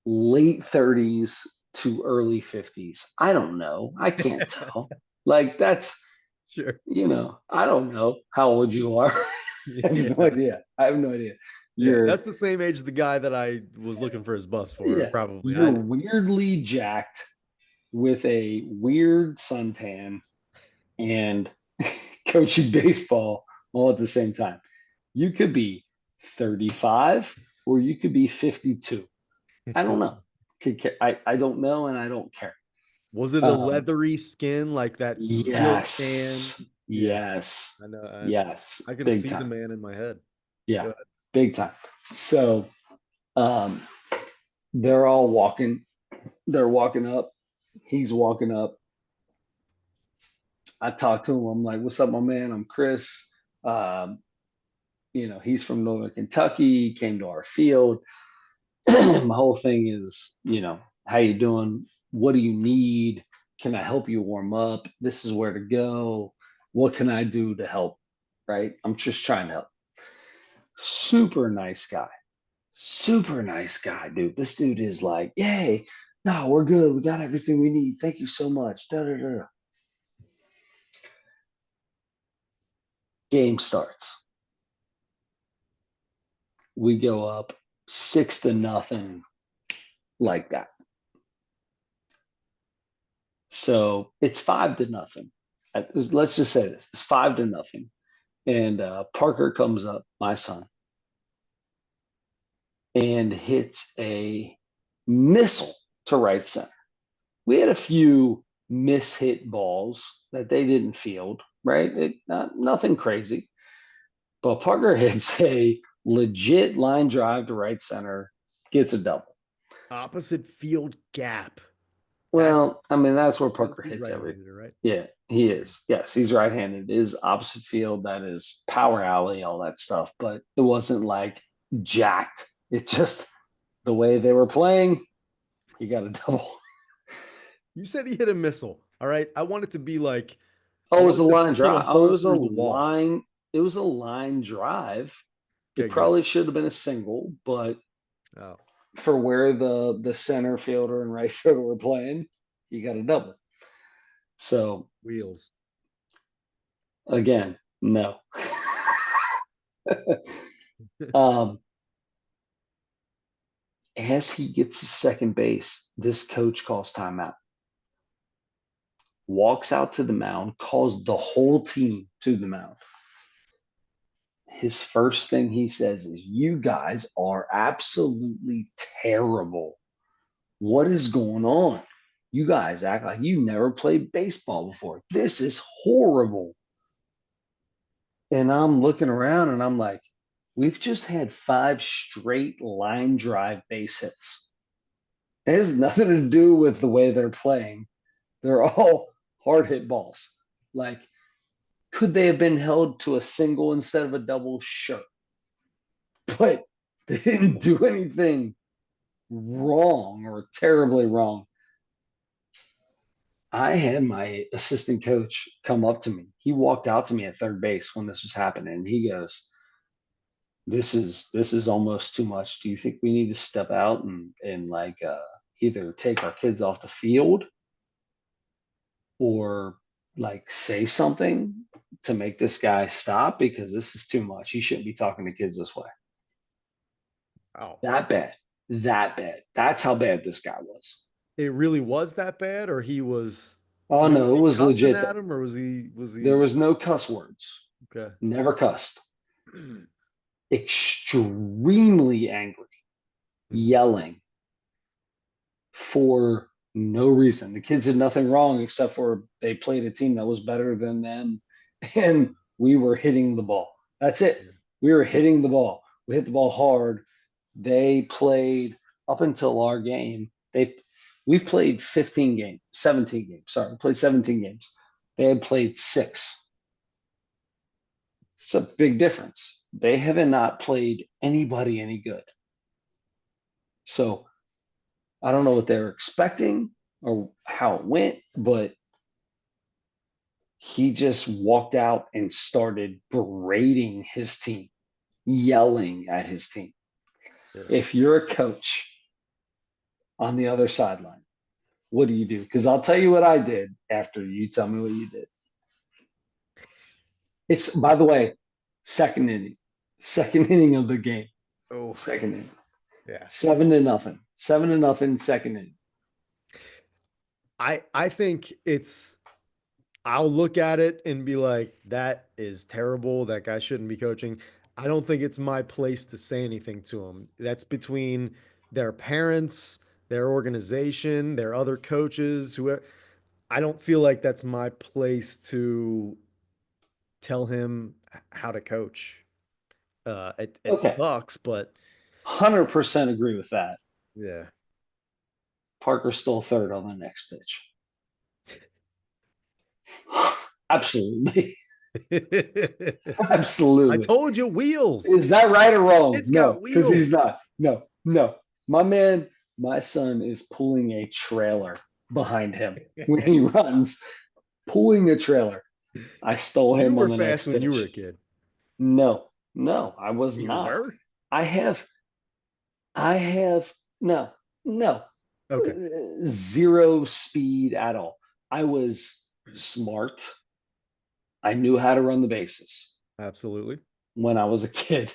late 30s to early 50s. I don't know. I can't tell. Like that's, Sure. I don't know how old you are. I have no Yeah. idea. I have no idea. Yeah. You're That's the same age as the guy that I was looking for his bus for, yeah, probably. you're weirdly jacked with a weird suntan and coaching baseball all at the same time. You could be 35 or you could be 52. I don't know. I don't know and I don't care. Was it a Um, leathery skin like that real tan? yes, Yeah. yes, I know. yes, I can big see the time. man in my head. Yeah, Good. big time. So um, they're all walking. They're walking up. He's walking up. I talked to him. I'm like, "What's up, my man? I'm Chris. He's from Northern Kentucky. He came to our field. My whole thing is, how you doing? What do you need? Can I help you warm up? This is where to go. What can I do to help? Right? I'm just trying to help. Super nice guy. Super nice guy, dude. This dude is like, yay, no, we're good. We got everything we need. Thank you so much. Da, da, da. Game starts. We go up 6-0 like that. So it's 5-0. Let's just say this: it's 5-0, and Parker comes up, my son, and hits a missile to right center. We had a few mishit balls that they didn't field, right? Nothing crazy, but Parker hits a legit line drive to right center, gets a double. Opposite field gap. That's Well, I mean, that's where Parker he's hits every. right-handed, right? Yeah, he is. Yes, he's right-handed. It is opposite field. That is power alley, all that stuff. But it wasn't like jacked. It just the way they were playing, he got a double. You said he hit a missile. All right. I want it to be like I Oh, it was want a it to line hit a drive. Oh, it hole was a through the wall. line. It was a line drive. It Okay, good. probably should have been a single, but Oh, for where the center fielder and right fielder were playing, he got a double. So wheels. again, no. um, as he gets to second base, this coach calls timeout, walks out to the mound, calls the whole team to the mound. His first thing he says is, "You guys are absolutely terrible. What is going on? You guys act like you never played baseball before. This is horrible." And I'm looking around and I'm like, we've just had 5 straight line drive base hits. It has nothing to do with the way they're playing. They're all hard hit balls. Like, could they have been held to a single instead of a double? Sure. But they didn't do anything wrong or terribly wrong. I had my assistant coach come up to me. He walked out to me at third base when this was happening. And he goes, this is almost too much. Do you think we need to step out and like either take our kids off the field or like say something to make this guy stop, because this is too much. He shouldn't be talking to kids this way. Wow. That bad. That bad. That's how bad this guy was. It really was that bad, or he was Oh I mean, was no, it he was cussing legit. at him or was he There was no cuss words. okay? Never cussed. Extremely angry, yelling for no reason. The kids did nothing wrong except for they played a team that was better than them, and we were hitting the ball. That's it. We were hitting the ball. We hit the ball hard. They played up until our game. We've played 15 games, 17 games. Sorry, we played 17 games. They had played 6. It's a big difference. They haven't not played anybody any good. So I don't know what they're expecting or how it went, but he just walked out and started berating his team, yelling at his team. Yeah. If you're a coach on the other sideline, what do you do? Because I'll tell you what I did after you tell me what you did. It's, by the way, second inning of the game, Oh, second inning, yeah. 7-0, 7-0, second inning. I think I'll look at it and be like, that is terrible. That guy shouldn't be coaching. I don't think it's my place to say anything to him. That's between their parents, their organization, their other coaches, whoever. I don't feel like that's my place to tell him how to coach. It Okay, sucks, but 100% agree with that. yeah. Parker stole third on the next pitch. Absolutely. I Absolutely. told you wheels. Is that right or wrong? It's got No, because he's wheels. not. No, no. My man, my son is pulling a trailer behind him when he runs, pulling a trailer. I stole You him on were the fast next when you were a pitch. kid. No, no, I was You not. were? I have, I have, no, no, Okay, zero speed at all. I was smart. I knew how to run the bases absolutely. when I was a kid.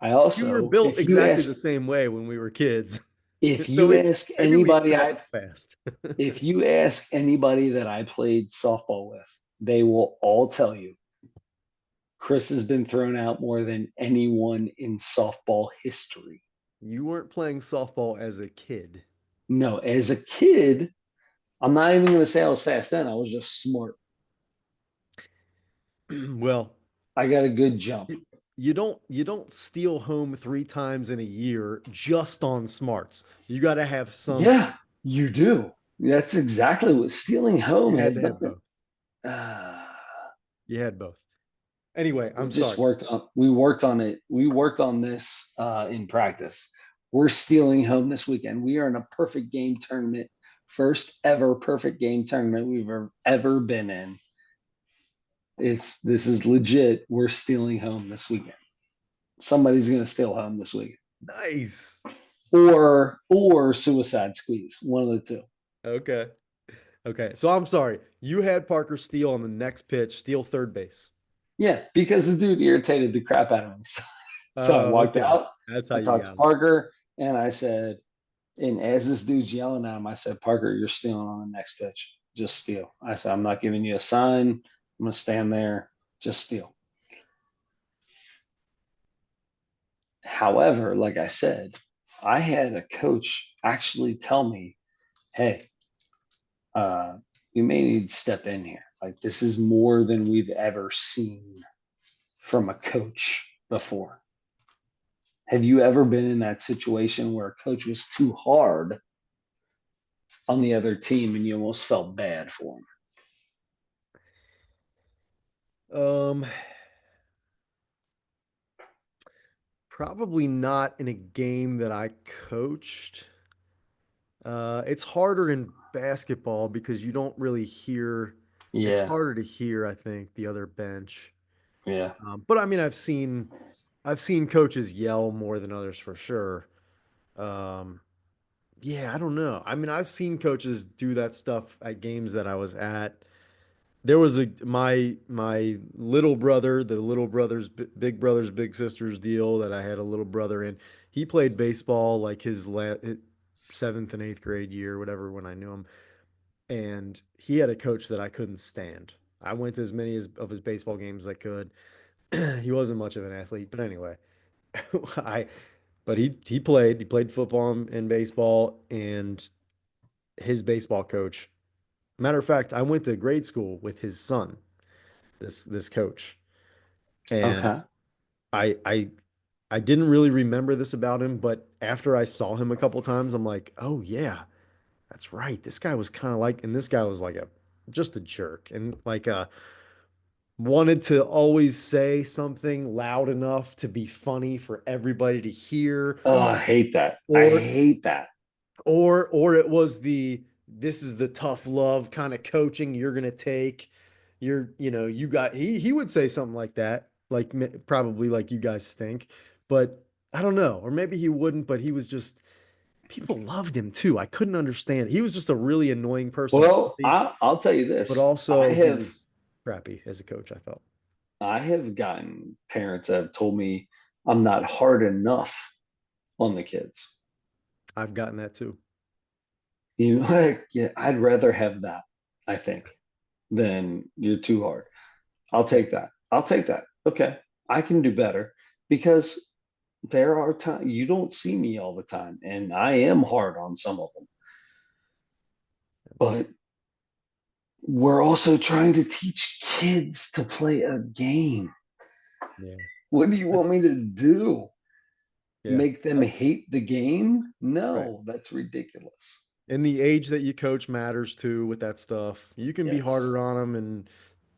I You were also, built exactly the same way when we were kids. if So you ask maybe we anybody, felt fast. if you ask anybody that I played softball with, they will all tell you Chris has been thrown out more than anyone in softball history. You weren't playing softball as a kid. No, as a kid, I'm not even going to say I was fast then. I was just smart. Well, I got a good jump. you don't steal home 3 times in a year just on smarts. You got to have some Yeah, skill. you do. That's exactly what stealing You home had has to have nothing. both. Uh, You had both. Anyway, we I'm just sorry. worked on we worked on it. We worked on this in practice. We're stealing home this weekend. We are in a perfect game tournament, first ever perfect game tournament we've ever been in. This is legit. We're stealing home this weekend. Somebody's gonna steal home this weekend, Nice. or suicide squeeze. One of the two. Okay. Okay. So I'm sorry. You had Parker steal on the next pitch, steal third base. Yeah, because the dude irritated the crap out of me. So I Oh, walked okay. out. That's how I you talked to got him. Parker, and I said, and as this dude's yelling at him, I said, Parker, you're stealing on the next pitch. Just steal. I said, I'm not giving you a sign. I'm gonna stand there. Just steal. However, like I said, I had a coach actually tell me, hey, you may need to step in here. Like this is more than we've ever seen from a coach before. Have you ever been in that situation where a coach was too hard on the other team and you almost felt bad for him? Um, Probably not in a game that I coached. It's harder in basketball because you don't really hear, it's Yeah, harder to hear, I think, the other bench. yeah. But I mean, I've seen coaches yell more than others for sure. Um, yeah, I don't know. I mean, I've seen coaches do that stuff at games that I was at. There was my little brother, the little brothers, big brothers, big sisters deal that I had a little brother in. He played baseball like his seventh and eighth grade year, whatever, when I knew him. And he had a coach that I couldn't stand. I went to as many of his baseball games as I could. He wasn't much of an athlete, but anyway, I but he played football and baseball, and his baseball coach. Matter of fact, I went to grade school with his son, this coach. And Okay. I I I didn't really remember this about him, but after I saw him a couple times, I'm like, oh yeah, that's right. This guy was kind of like, and this guy was like a just a jerk, and like wanted to always say something loud enough to be funny for everybody to hear, Oh, I hate that. I or hate that. or it was the this is the tough love kind of coaching you're gonna take. You got he would say something like that, like probably like you guys stink, but I don't know, or maybe he wouldn't, but he was just people loved him too. I couldn't understand. He was just a really annoying Well, personality, I'll tell you but this. also he was crappy as a coach, I felt. I have gotten parents that have told me I'm not hard enough on the kids. I've gotten that too. You know, like, yeah, I'd rather have that, I think, than you're too hard. I'll take that. I'll take that. Okay. I can do better because there are times you don't see me all the time, and I am hard on some of them. But we're also trying to teach kids to play a game. Yeah. What do you want That's me to do? yeah. Make them That's hate the game? right. No, that's ridiculous. And the age that you coach matters too with that stuff. You can be Yes. harder on them, and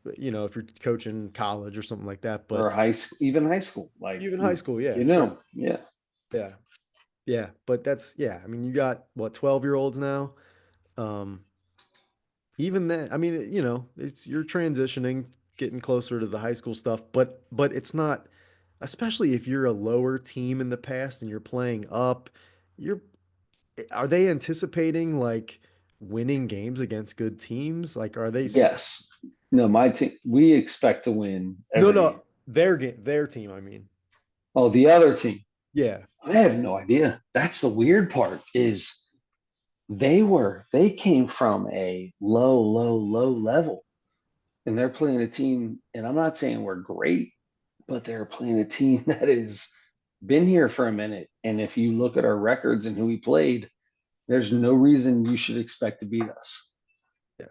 if you're coaching college or something like that, but Or high school, even high school, like even high school, yeah, you sure. know, yeah. Yeah. Yeah, but I mean, you got what, 12-year-olds now? Um, Even then, I mean, it's you're transitioning, getting closer to the high school stuff, but it's not, especially if you're a lower team in the past and you're playing up, you're are they anticipating like winning games against good teams? Like, are they Yes. No, my team, we expect to win no, every game. no, their team, I mean. Oh, the other team, Yeah. I have no idea. That's the weird part is they came from a low level and they're playing a team, and I'm not saying we're great, but they're playing a team that has been here for a minute. And if you look at our records and who we played, there's no reason you should expect to beat us. Yeah.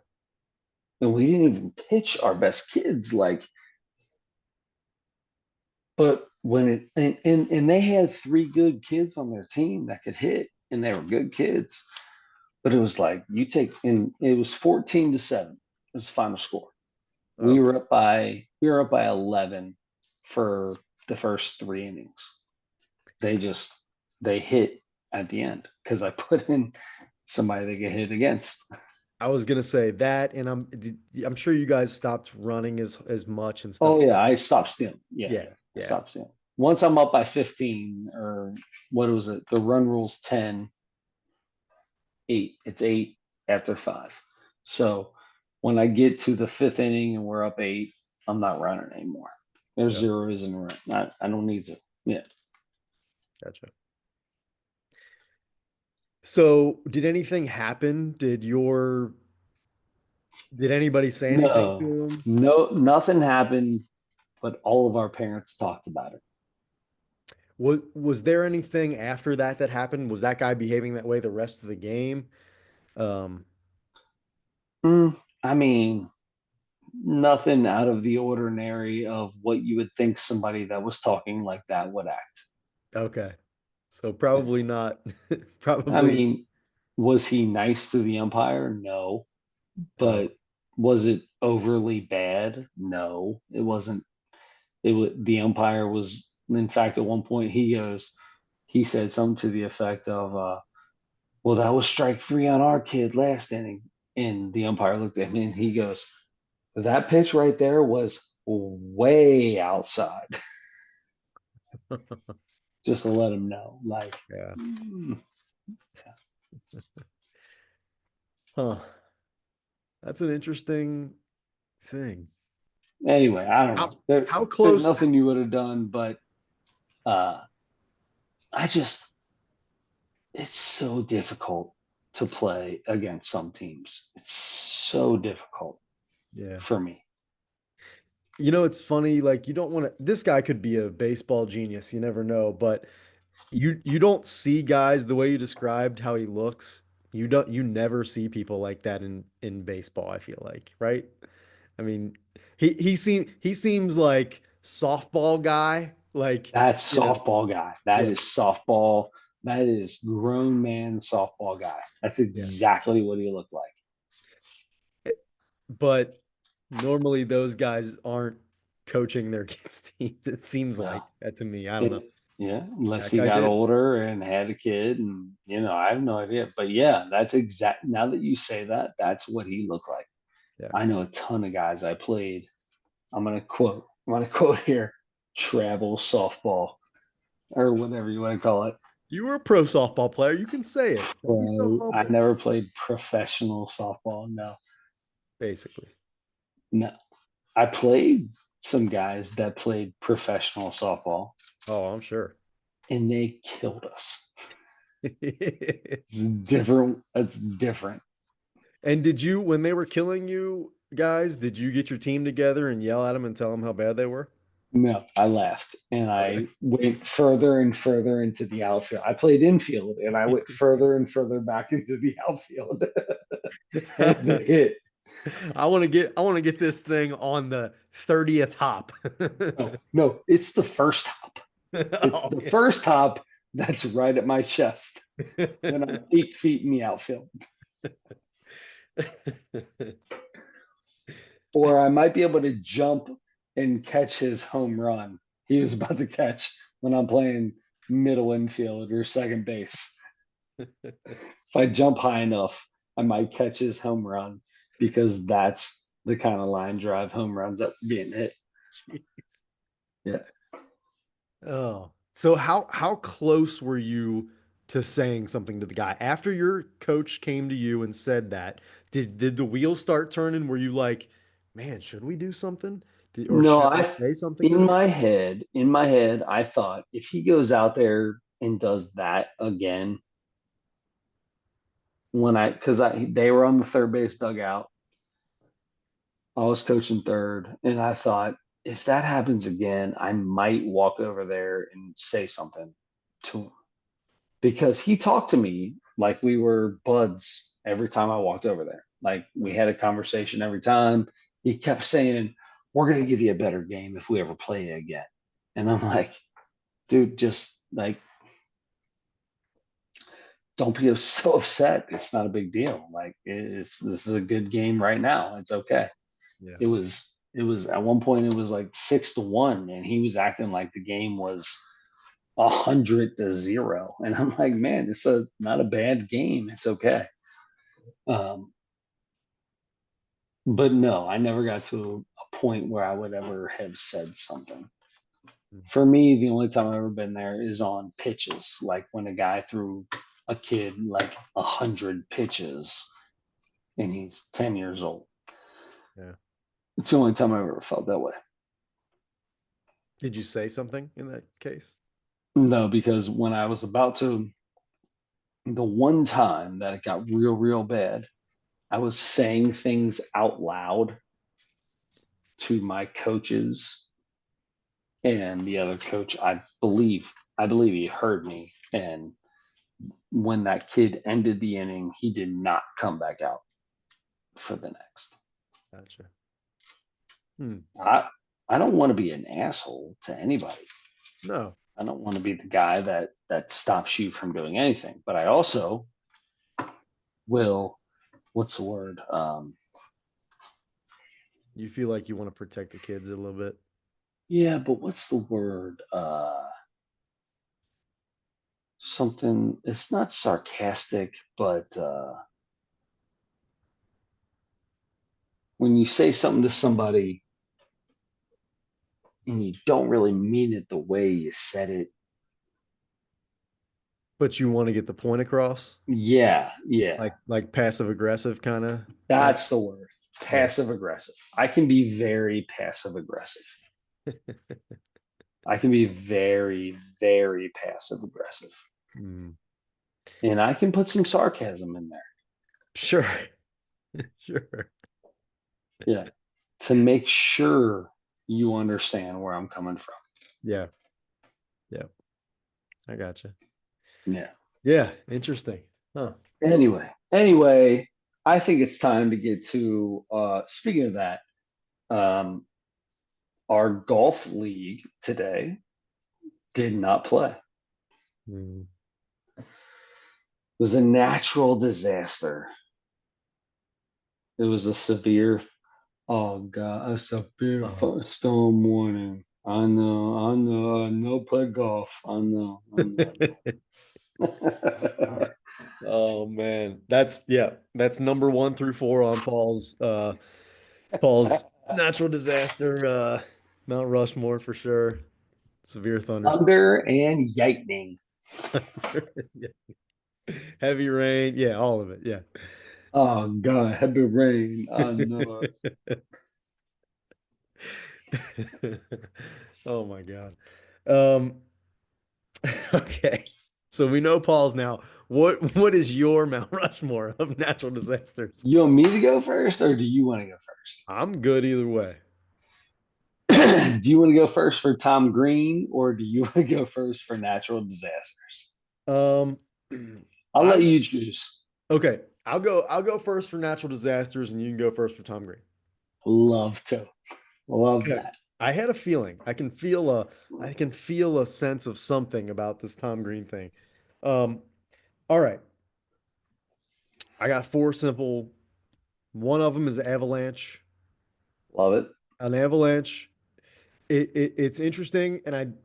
And we didn't even pitch our best kids like, but when it and they had three good kids on their team that could hit, and they were good kids. But it was like you take and it was 14-7 was the final score. Oh, We were up by 11 for the first three innings. They just they hit at the end because I put in somebody they get hit against. I was gonna say that, and I'm sure you guys stopped running as much and stuff Oh like yeah, I that. stopped stealing. Yeah, Yeah, yeah, I yeah, stopped stealing. Once I'm up by 15 or what was it? The run rule's 10, 8. It's 8 after 5. So when I get to the fifth inning and we're up 8, I'm not running anymore. There's yeah. zeros in run. I don't need to. Yeah. Gotcha. So, did anything happen? Did anybody say anything to No, him? no, nothing happened, but all of our parents talked about it. Was there anything after that that happened? Was that guy behaving that way the rest of the game? Um, I mean, nothing out of the ordinary of what you would think somebody that was talking like that would act. okay. So Yeah. probably not. I Probably. mean, was he nice to the umpire? No. Oh, But was it overly bad? No, it wasn't. It was the umpire was. In fact, at one point he said something to the effect of, "Well, that was strike three on our kid last inning." And the umpire looked at me and he goes, "That pitch right there was way outside." Just to let him know, like, yeah. mm. Huh. That's an interesting thing. Anyway, I don't How know. how There's close? nothing you would have done, but uh, I just it's so difficult to play against some teams. It's so difficult Yeah. for me. It's funny, like you don't want to, this guy could be a baseball genius, you never know, but you don't see guys the way you described how he looks. You never see people like that in baseball, I feel like, right? I mean, he seems like softball guy, like, That's you know, softball guy. That yeah, is softball. That is grown man softball guy. That's yeah. exactly what he looked like. But normally those guys aren't coaching their kids' teams. It seems No, like that to me. I don't know. it, yeah, unless That he guy got did. older and had a kid, and I have no idea. But yeah, that's exact. Now that you say that, that's what he looked like. Yeah. I know a ton of guys I played. I'm gonna quote here, travel softball or whatever you want to call it. You were a pro softball player. You can say it. Don't be so Pro. I humble. never played professional softball. No, Basically. no. I played some guys that played professional softball, Oh, I'm sure. and they killed us. It's different. That's different. And when they were killing you guys, did you get your team together and yell at them and tell them how bad they were? No, I left and Okay. I went further and further into the outfield. I played infield and I went further and further back into the outfield as they hit. I want to get this thing on the 30th hop. No, no, it's the first hop. It's Oh, the yeah. first hop that's right at my chest when I'm 8 feet in the outfield. Or I might be able to jump and catch his home run he was about to catch when I'm playing middle infield or second base. If I jump high enough, I might catch his home run because that's the kind of line drive home runs that are being hit. Jeez. Yeah. Oh, so how close were you to saying something to the guy after your coach came to you and said that? Did the wheels start turning? Were you like, man, should we do something? Or No, should I say something to in him? my head, I thought if he goes out there and does that again, because they were on the third base dugout, I was coaching third, and I thought if that happens again, I might walk over there and say something to him because he talked to me like we were buds every time I walked over there. Like we had a conversation every time. He kept saying, "We're going to give you a better game if we ever play you again." And I'm like, dude, just like, don't be so upset. It's not a big deal. Like, this is a good game right now. It's okay. Yeah. It was at one point it was like 6-1, and he was acting like the game was 100-0, and I'm like, man, it's a not a bad game. It's okay. Um, but no, I never got to a point where I would ever have said something. Mm. For me, the only time I've ever been there is on pitches, like when a guy threw a kid like 100 pitches and he's 10 years old. Yeah. It's the only time I ever felt that way. Did you say something in that case? No, because when I was about to, the one time that it got real, real bad, I was saying things out loud to my coaches and the other coach. I believe he heard me. And when that kid ended the inning, he did not come back out for the next. Gotcha. Hmm. I I don't want to be an asshole to anybody. No. I don't want to be the guy that stops you from doing anything. But I also will. What's the word? You feel like you want to protect the kids a little bit. Yeah, but what's the word? Something. It's not sarcastic, but when you say something to somebody and you don't really mean it the way you said it. But you want to get the point across, Yeah, yeah. like passive aggressive kind of. Yeah. That's the word. Yeah. Passive aggressive. I can be very passive aggressive. I can be very, very passive aggressive. Mm. And I can put some sarcasm in there. Sure. Sure. Yeah. To make sure you understand where I'm coming from. Yeah. Yeah. I gotcha. Yeah. Yeah. Interesting. Huh. Anyway, I think it's time to get to speaking of that, um, our golf league today did not play. Mm. It was a natural disaster. It was a severe, oh God, a severe Oh. storm warning. I know, no play golf. I know. Oh man. That's yeah, that's number 1 through 4 on Paul's natural disaster, Mount Rushmore for sure. Severe thunderstorm. Thunder and lightning. Yeah. Heavy rain. Yeah, all of it. Yeah. Oh God, heavy rain. I know. Oh my God. Um, okay. So we know Paul's now. What is your Mount Rushmore of natural disasters? You want me to go first, or do you want to go I'm good either way. first? Do you want to go first for Tom Green, or do you want to go first for natural disasters? Um, I'll let I'm you choose. okay. I'll go first for natural disasters and you can go first for Tom Green. Love to. Love Okay. that. I had a feeling. I can feel a sense of something about this Tom Green thing. Um, all right. I got four simple. One of them is avalanche. Love it. An avalanche. It's interesting, and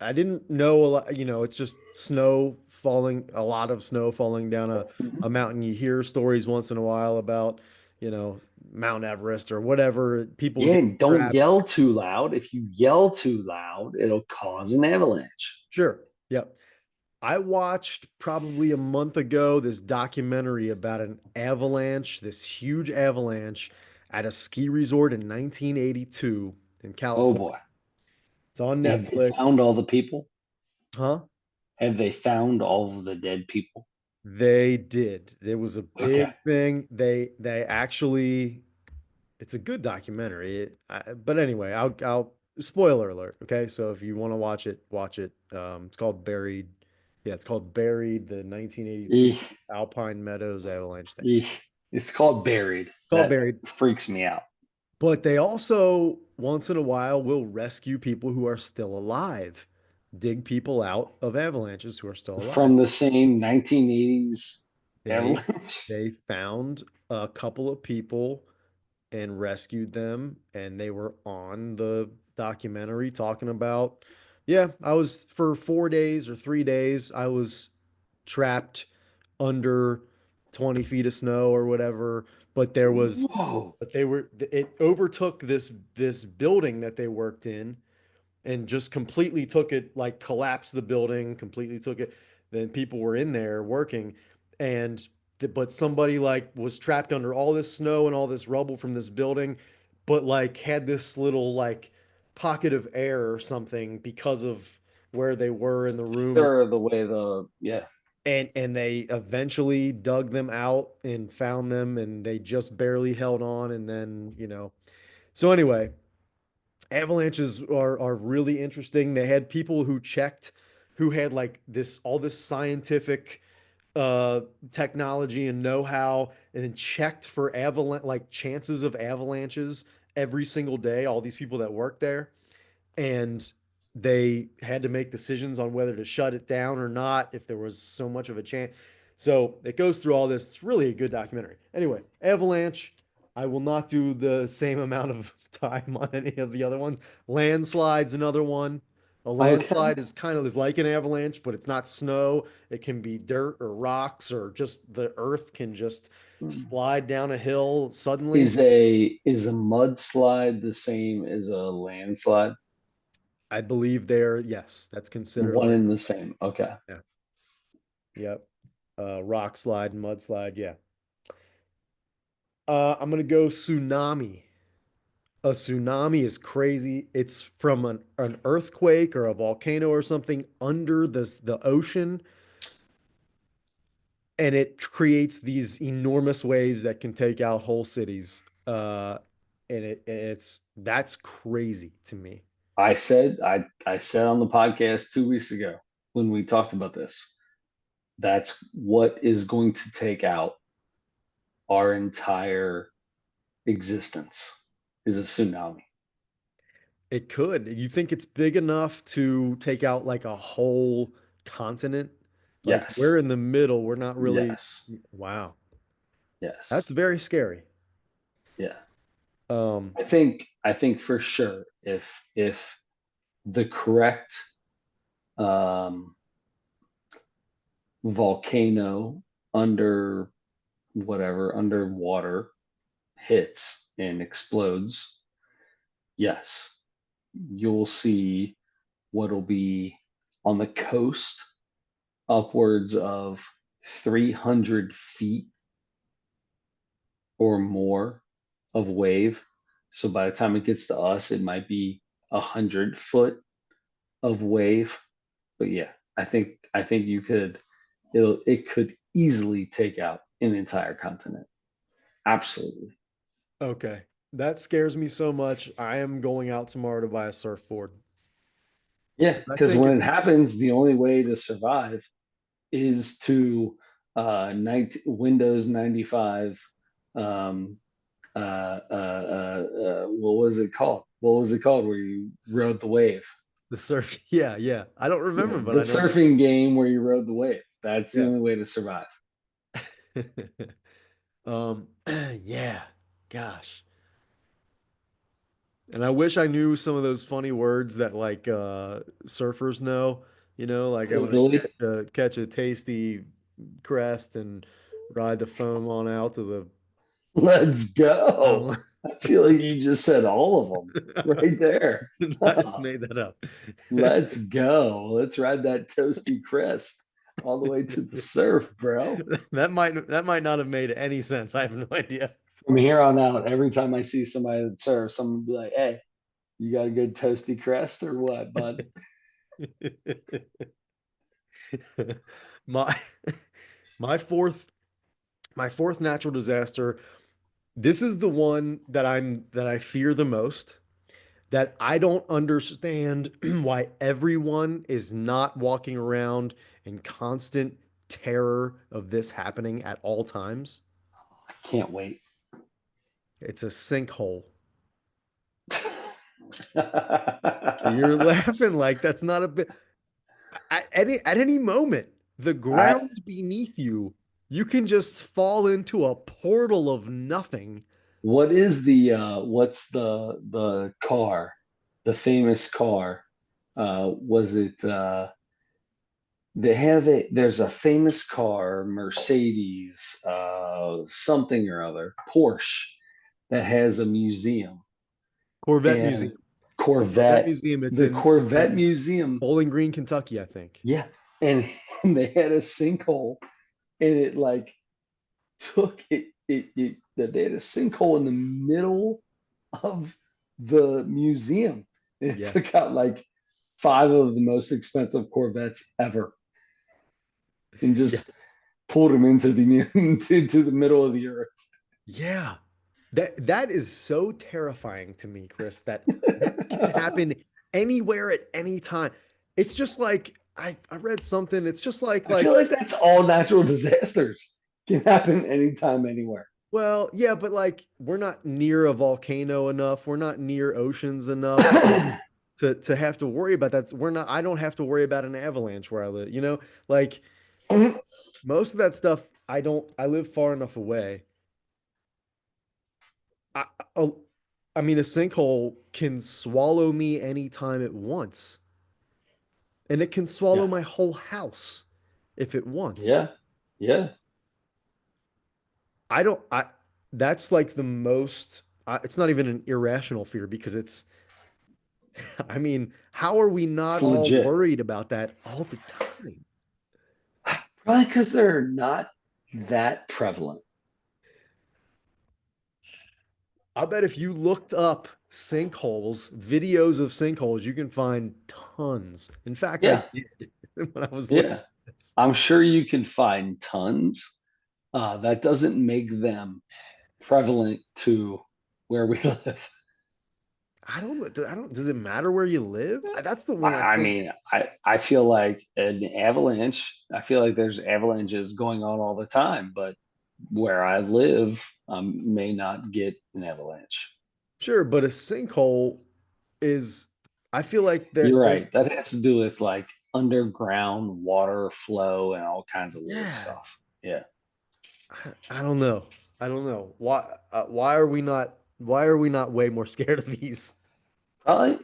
I didn't know a lot, it's just snow falling, a lot of snow falling down Mhm. a mountain. You hear stories once in a while about, you know, Mount Everest or whatever, people Yeah, get and don't trapped. yell too loud. If you yell too loud, it'll cause an avalanche. Sure. Yep. I watched probably a month ago this documentary about an avalanche, this huge avalanche at a ski resort in 1982 in Oh California. boy. It's on Have they Netflix. found all the people? Huh? Have they found all of the dead people? They did. There was a Okay. big thing. They actually it's a good documentary. But anyway, I'll spoiler alert, okay? So if you want to watch it, watch it. It's called Buried. Yeah, it's called Buried, the 1982 Eek, Alpine Meadows avalanche thing. eek. It's called buried. It's called That Buried. freaks me out. But they also, once in a while, will rescue people who are still alive, dig people out of avalanches who are still alive. From the same 1980s They avalanche. they found a couple of people and rescued them, and they were on the documentary talking about, yeah, I was for 4 days or 3 days, I was trapped under 20 feet of snow or whatever, but there was Whoa. but they were it overtook this building that they worked in and just completely took it, like collapsed the building, completely took it. Then people were in there working, and but somebody like was trapped under all this snow and all this rubble from this building, but like had this little like pocket of air or something because of where they were in the room, Sure, the way the yeah. and they eventually dug them out and found them, and they just barely held on, and then so anyway, avalanches are really interesting. They had people who checked, who had like this all this scientific uh technology and know-how, and then checked for avalanche, like chances of avalanches every single day, all these people that work there, and they had to make decisions on whether to shut it down or not if there was so much of a chance. So it goes through all this. It's really a good documentary. Anyway, Avalanche. I will not do the same amount of time on any of the other ones. Landslide's another one. A Okay. landslide is like an avalanche, but it's not snow. It can be dirt or rocks, or just the earth can just slide down a hill suddenly. Is a mudslide the same as a landslide? I believe there, yes, that's considered a One and the landslide. same. Okay. Yeah. Yep. Rock slide, mudslide. Yeah. I'm gonna go tsunami. A tsunami is crazy. It's from an earthquake or a volcano or something under the ocean, and it creates these enormous waves that can take out whole cities. And that's crazy to me. I said on the podcast 2 weeks ago when we talked about this, that's what is going to take out our entire existence is a tsunami. It could. You think it's big enough to take out like a whole continent? Like we're Yes. in the middle. We're not really. Yes. Wow. That's Yes. very scary. Yeah. Um, I think for sure if the correct um, volcano under whatever underwater hits and explodes, yes, you'll see what'll be on the coast upwards of 300 feet or more of wave. So by the time it gets to us, it might be 100 foot of wave. But yeah, I think it could easily take out an entire continent. Absolutely. okay. That scares me so much. I am going out tomorrow to buy a surfboard Yeah, because I because think when if it happens, the only way to survive is to 19, Windows 95. Um, what was it called? What was it called where you rode the wave? the surf, yeah, yeah. I don't Yeah, remember, but the I know what surfing game where you rode the wave. That's the you. only way to survive. Yeah. Yeah. Gosh. And I wish I knew some of those funny words that like surfers know, like I'm gonna Hillbilly. catch a tasty crest and ride the foam on out to the Let's go. um, I feel like you just said all of them right there. I just made that up. Let's go. Let's ride that toasty crest all the way to the surf, bro. That might not have made any sense. I have no idea. From here on out, every time I see somebody that surfs, someone will be like, hey, you got a good toasty crest or what, bud? My my fourth my fourth natural disaster. This is the one that I fear the most, that I don't understand why everyone is not walking around in constant terror of this happening at all times. I can't wait. It's a sinkhole. You're laughing like that's not a bit. At any moment, the I ground beneath you, you can just fall into a portal of nothing. what is the what's the car, the famous car? Was it they have it? There's a famous car, Mercedes, something or other, Porsche, that has a museum Corvette and Museum. It's the Corvette Corvette, Museum. It's the in Corvette Museum. Bowling Green, Kentucky, I think. Yeah, and, and they had a sinkhole, and it like took it that they had a sinkhole in the middle of the museum. It Yeah. took out like five of the most expensive Corvettes ever and Yeah. just pulled them into the middle of the earth. Yeah. That is so terrifying to me, Chris, that can happen anywhere at any time. It's just like I read something. It's just like I feel like like that's all natural disasters can happen anytime, anywhere. well, yeah, but like we're not near a volcano enough. We're not near oceans enough to have to worry about that. We're not I don't have to worry about an avalanche where I live, Like most of that stuff I live far enough away. I, I, I mean, a sinkhole can swallow me anytime it wants, and it can swallow Yeah, my whole house if it wants. yeah, yeah. I don't, I, that's like the most, it's not even an irrational fear because I mean, how are we It's not all legit. worried about that all the time? Probably because they're not that prevalent. I bet if you looked up sinkholes, videos of sinkholes, you can find tons. In fact, I Yeah, did when I was looking yeah. at this. I'm sure you can find tons. That doesn't make them prevalent to where we live. Does it matter where you live? That's the one I I think. mean, I feel like an avalanche. I feel like there's avalanches going on all the time, but where I live, may not get an avalanche. Sure, but a sinkhole is, I feel like You're there's, right. That has to do with like underground water flow and all kinds of weird yeah, stuff. Yeah. I don't know. I don't know. Why are we not way more scared of these? Probably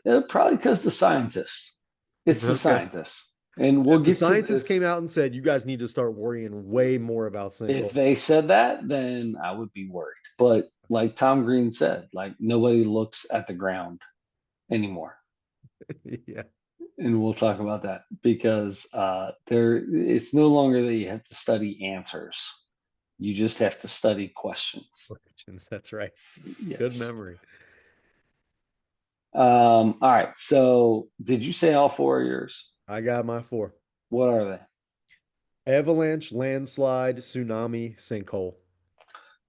because the scientists. It's the Okay. scientists. And we'll If the get to scientists came this. out and said, you guys need to start worrying way more about If sinkholes. they said that, then I would be worried. But like Tom Green said, like nobody looks at the ground anymore. Yeah. And we'll talk about that because it's no longer that you have to study answers. You just have to study questions. Questions. That's right. Good Yes. memory. All right. So did you say all four of yours? I got my four. What are they? Avalanche, landslide, tsunami, sinkhole.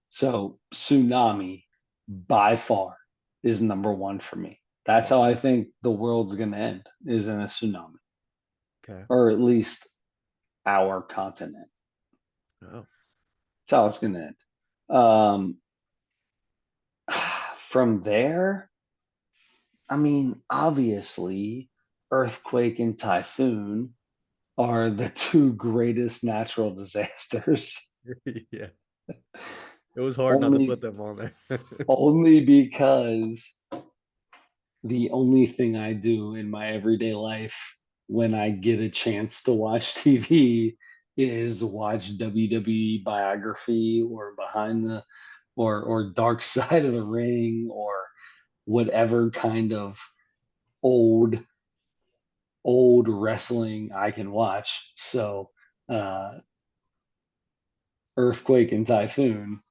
So tsunami by far is number one for me. That's how I think the world's going to end, is in a tsunami, Okay. or at least our continent. Oh. That's how it's going to end. Um, from there, I mean, obviously, earthquake and typhoon are the two greatest natural disasters. Yeah. It was hard not to put only, them on there. only because the only thing I do in my everyday life when I get a chance to watch TV is watch WWE biography or behind the or Dark Side of the Ring or whatever kind of old old wrestling I can watch. So uh earthquake and typhoon,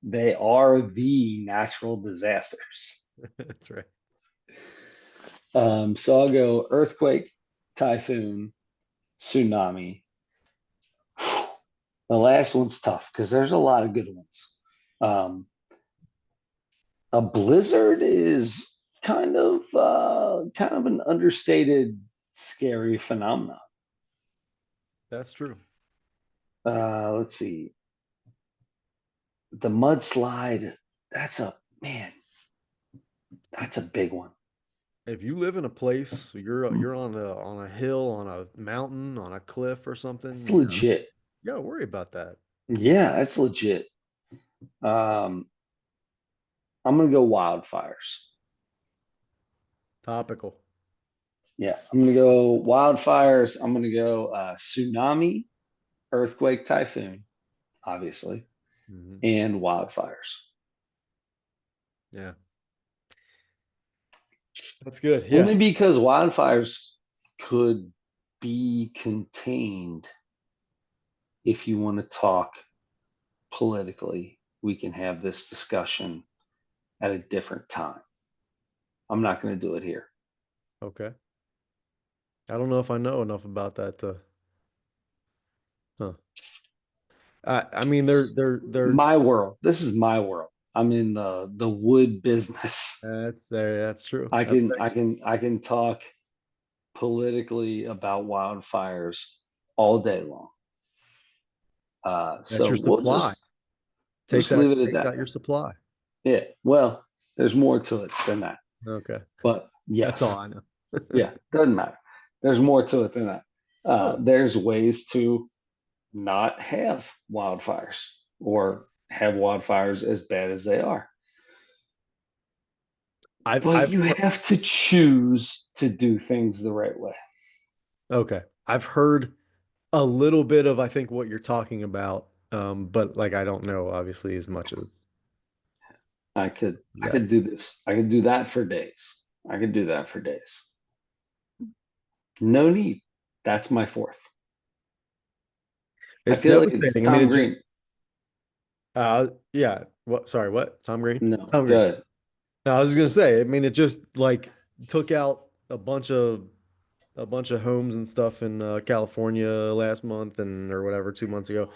they are the natural disasters. That's right. So I'll go earthquake, typhoon, tsunami. The last one's tough because there's a lot of good ones. Um, a blizzard is kind of an understated, scary phenomenon. That's true. Let's see, the mudslide. That's a man. That's a big one. If you live in a place, you're on a hill, on a mountain, on a cliff or That's something, legit. you gotta worry about that. Yeah, that's legit. Um, I'm gonna go wildfires. Topical. Yeah, I'm gonna go wildfires. I'm gonna go tsunami, earthquake, typhoon, obviously, Hmm. and wildfires. Yeah, that's good. Yeah. Only because wildfires could be contained. If you want to talk politically, we can have this discussion at a different time. I'm not going to do it here. Okay. I don't know if I know enough about that to, huh. I mean, they're, My world. This is my world. I'm in the wood business. that's there. That's true. That affects you. I can talk politically about wildfires all day long. That's So your supply. we'll just leave it at Takes that. out your supply. Yeah. Well, there's more to it than that. Okay. But That's all yes, I know. yeah, doesn't matter. There's more to it than that. Good. There's ways to not have wildfires or have wildfires as bad as they are. But I've you have to choose to do things the right way. okay. I've heard a little bit of I think what you're talking about, but like I don't know obviously as much as I that. could do this. I could do that for days. I could do that for days. No need. That's my fourth. I It's feel like it's devastating. I mean, Tom it just Green. yeah. What? Sorry, what? Tom Green? No, Tom Green. good. No, I was gonna say. I mean, it just like took out a bunch of homes and stuff in California last month and or whatever 2 months ago,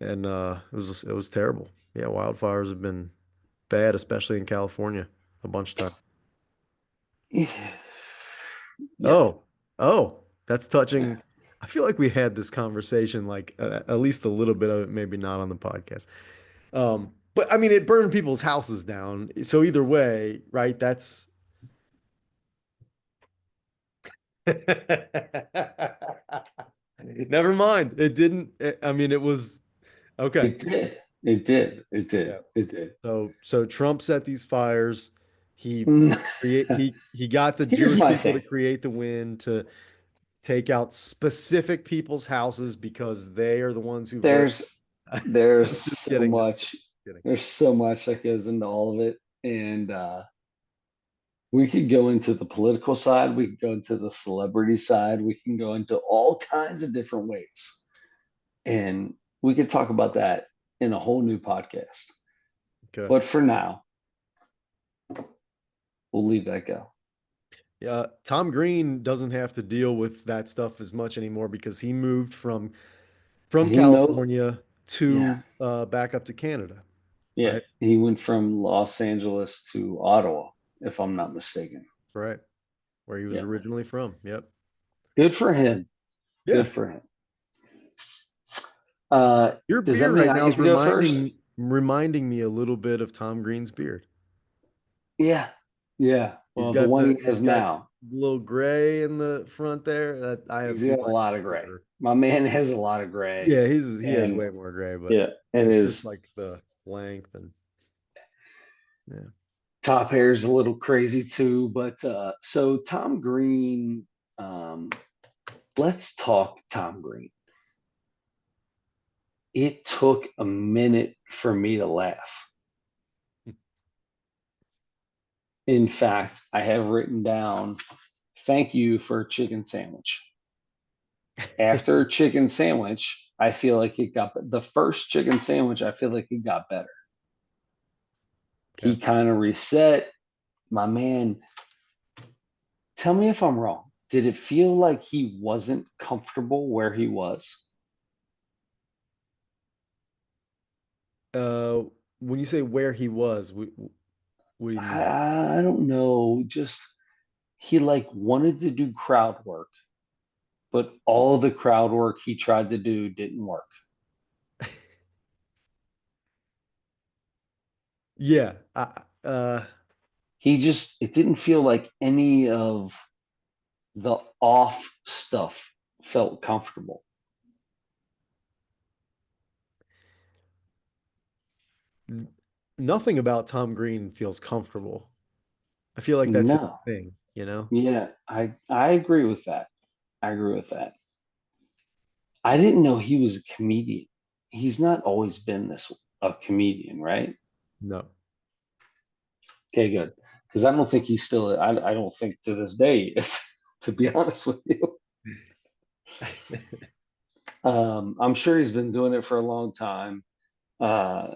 and it was terrible. Yeah, wildfires have been bad, especially in California, a bunch of times. Yeah. Oh, oh, that's touching. I feel like we had this conversation, like at least a little bit of it, maybe not on the podcast. But I mean, it burned people's houses down. So either way, right? That's never mind. It didn't. I mean, it was okay. It did. It did. It did. Yeah. It did. So Trump set these fires. He got the Here's Jewish my people to thing. create the wind to take out specific people's houses because they are the ones who vote. There's there's I'm just so kidding. No, much kidding. there's so much that goes into all of it. And we could go into the political side, we could go into the celebrity side, we can go into all kinds of different ways. And we could talk about that in a whole new podcast. Okay. But for now, we'll leave that go. Yeah, Tom Green doesn't have to deal with that stuff as much anymore because he moved from He know, California yeah, to back up to Canada, yeah. right? He went from Los Angeles to Ottawa, if I'm not mistaken. Right. Where he was Yeah. originally from. Yep. Good for him. Yeah. Good for him. Uh, Your does that beard mean right I now get is to go first? reminding me a little bit of Tom Green's beard. Yeah. Yeah. Well, the one he He's has got now, little gray in the front there. That I have he's too got a much lot of gray. for. My man has a lot of gray. Yeah, he has And way more gray, but yeah, and it's just his like the length and yeah. Top hair is a little crazy too, but so Tom Green, um, let's talk Tom Green. It took a minute for me to laugh. In fact, I have written down, thank you for a chicken sandwich. After a chicken sandwich, I feel like it got the first chicken sandwich, I feel like it got better. He Okay. kind of reset. My man, tell me if I'm wrong. Did it feel like he wasn't comfortable where he was? Uh, when you say where he was, what do you mean? I don't know. Just he like wanted to do crowd work, but all the crowd work he tried to do didn't work. Yeah. He just, it didn't feel like any of the off stuff felt comfortable. n- Nothing about Tom Green feels comfortable. I feel like that's his No. thing, you know? Yeah, I agree with that. I agree with that. I didn't know he was a comedian. He's not always been this a comedian, right? No. Okay, good. Because I don't think he's still. I don't think to this day he is. To be honest with you, I'm sure he's been doing it for a long time, uh,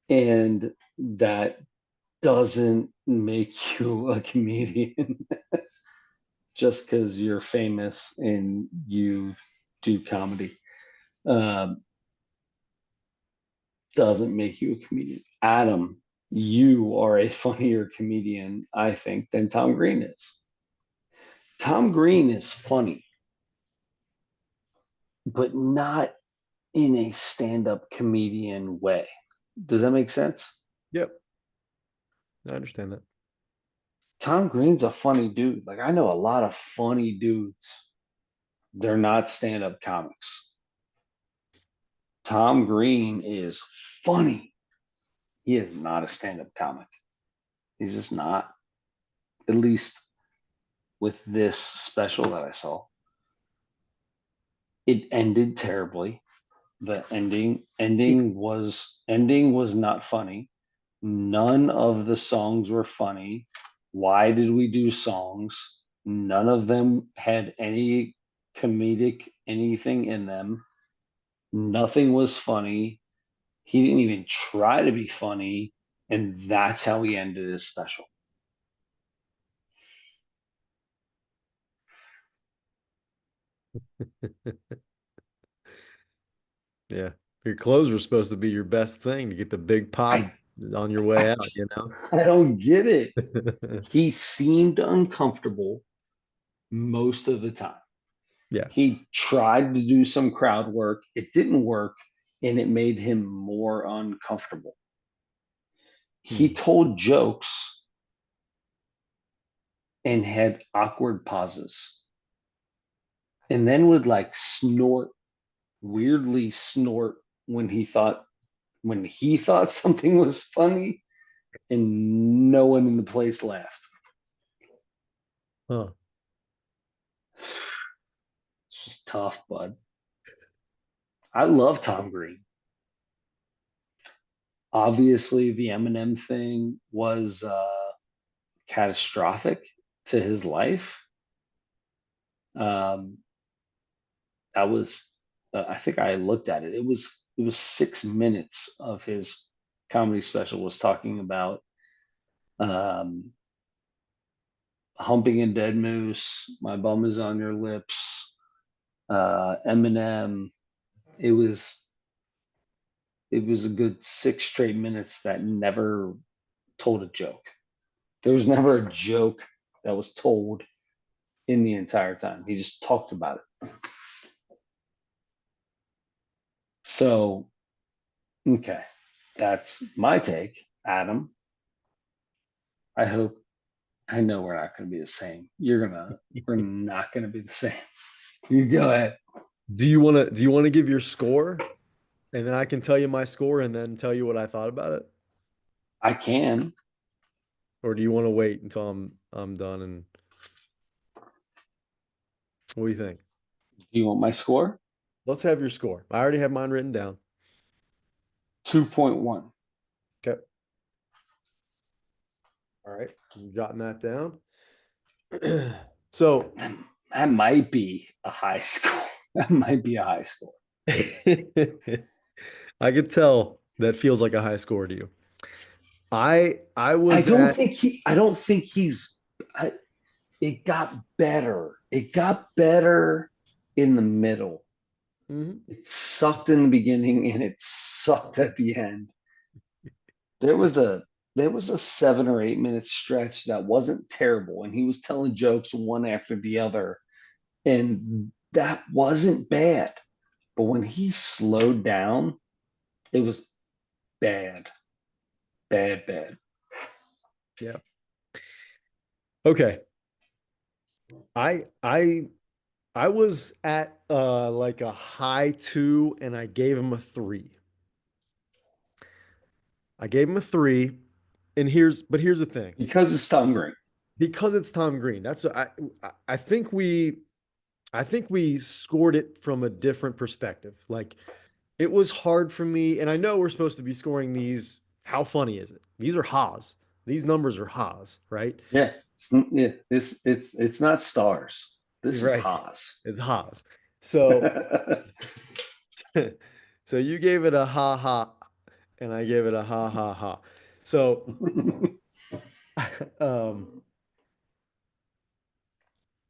and that doesn't make you a comedian just because you're famous and you do comedy. Um, doesn't make you a comedian. Adam, you are a funnier comedian, I think, than Tom Green is. Tom Green is funny, but not in a stand-up comedian way. Does that make sense? Yep. I understand that. Tom Green's a funny dude. Like I know a lot of funny dudes. They're not stand-up comics. Tom Green is funny. He is not a stand-up comic. He's just not. At least with this special that I saw. It ended terribly. The ending was not funny. None of the songs were funny. Why did we do songs? None of them had any comedic anything in them. Nothing was funny. He didn't even try to be funny, and that's how he ended his special. Yeah. Your clothes were supposed to be your best thing to get the big pop I on your way I, out, you know? I don't get it. He seemed uncomfortable most of the time. Yeah. He tried to do some crowd work, it didn't work, and it made him more uncomfortable. He Hmm. told jokes and had awkward pauses and then would like snort, weirdly snort when he thought something was funny and no one in the place laughed. Huh. It's just tough, bud. I love Tom Green. Obviously, the Eminem thing was catastrophic to his life. Um, I was, I think I looked at it. It was 6 minutes of his comedy special was talking about um, humping a dead moose. My bum is on your lips. Eminem. It was it was a good 6 straight minutes that never told a joke. There was never a joke that was told in the entire time. He just talked about it. So, okay, that's my take, Adam. I hope I know we're not going to be the same. We're not going to be the same. You go ahead. Do you want to give your score? And then I can tell you my score and then tell you what I thought about it. I can. or do you want to wait until I'm done? And what do you think? Do you want my score? Let's have your score. I already have mine written down. 2.1. Okay. All right. I'm jotting that down. So That might be a high score. That might be a high score. I could tell that feels like a high score to you. I I was don't at think he. I don't think he's. I, it got better. It got better in the middle. Mhm. It sucked in the beginning and it sucked at the end. There was a there was a 7 or 8 minute stretch that wasn't terrible, and he was telling jokes one after the other, and that wasn't bad. But when he slowed down, it was bad, bad, bad. Yeah. Okay. I I I was at like a high two and I gave him a three. I gave him a three. And here's the thing. Because it's Tom Green. Because it's Tom Green, I think we scored it from a different perspective. Like it was hard for me, and I know we're supposed to be scoring these. How funny is it? These are Haas. These numbers are Haas, right? Yeah, yeah. It's not stars. You're This is right. Haas. It's Haas. So so you gave it a ha ha, and I gave it a ha ha ha. So um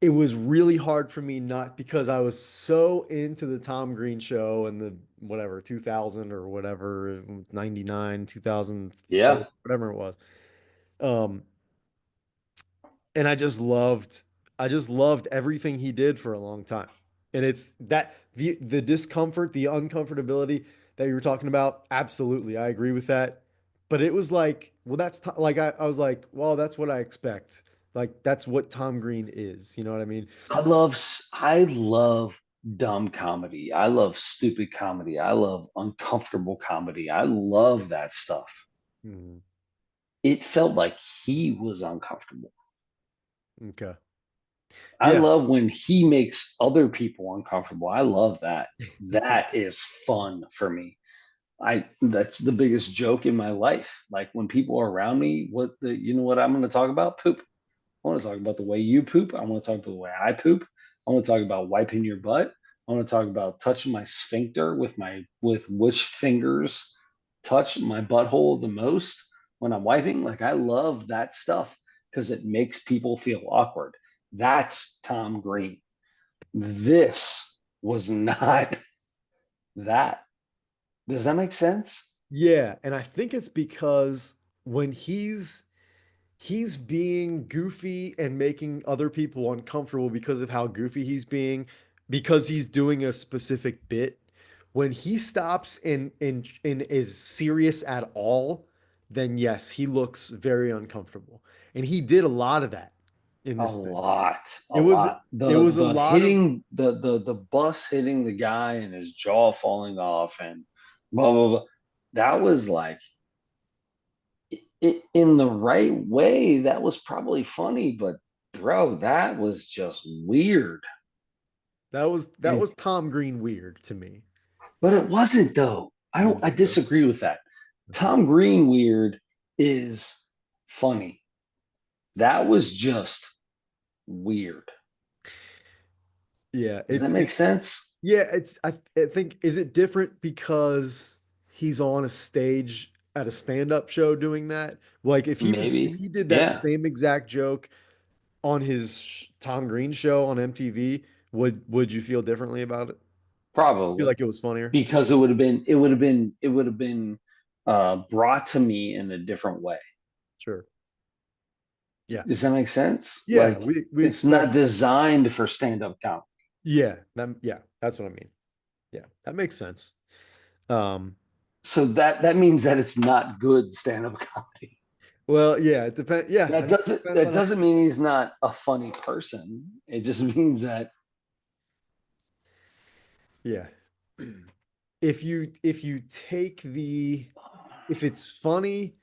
it was really hard for me not because I was so into the Tom Green show and the whatever 2000 or whatever 99 2004 Yeah, whatever it was. Um and I just loved everything he did for a long time. And it's that the discomfort, the uncomfortability that you were talking about, absolutely. I agree with that. But it was like, well, like I was like, well, that's what I expect. Like that's what Tom Green is. You know what I mean? I love dumb comedy. I love stupid comedy. I love uncomfortable comedy. I love that stuff. Hmm. It felt like he was uncomfortable. Okay. I Yeah. love when he makes other people uncomfortable. I love that. That is fun for me. I That's the biggest joke in my life. Like when people are around me, you know what I'm going to talk about? Poop. I want to talk about the way you poop. I want to talk about the way I poop. I want to talk about wiping your butt. I want to talk about touching my sphincter with which fingers touch my butthole the most when I'm wiping. Like I love that stuff because it makes people feel awkward. That's Tom Green. This was not that. Does that make sense? Yeah. And I think it's because when he's being goofy and making other people uncomfortable because of how goofy he's being, because he's doing a specific bit. When he stops and is serious at all, then yes, he looks very uncomfortable. And he did a lot of that in A this thing. lot, a It was lot. it The was a the lot of hitting the bus hitting the guy and his jaw falling off and blah blah blah. That was like in the right way. That was probably funny, but bro, that was just weird. that And was Tom Green weird to me. but it wasn't though. I You don't. don't I think so? disagree with that. Okay. Tom Green weird is funny. That was just weird. Yeah, Does that make sense? yeah, I think is it different because he's on a stage at a stand-up show doing that? Like if Maybe. he did that Yeah. same exact joke on his Tom Green show on MTV, would you feel differently about it? Feel Probably. like it was funnier? Because it would have been brought to me in a different way. Sure. Yeah. Does that make sense? Yeah, Like we it's not expect designed for stand-up comedy. yeah, that's what I mean. Yeah, that makes sense. Um, So that means that it's not good stand-up comedy. well, yeah, it depends. Yeah, I guess it depends That on how. doesn't mean he's not a funny person. It just means that Yeah. If you take the if it's funny,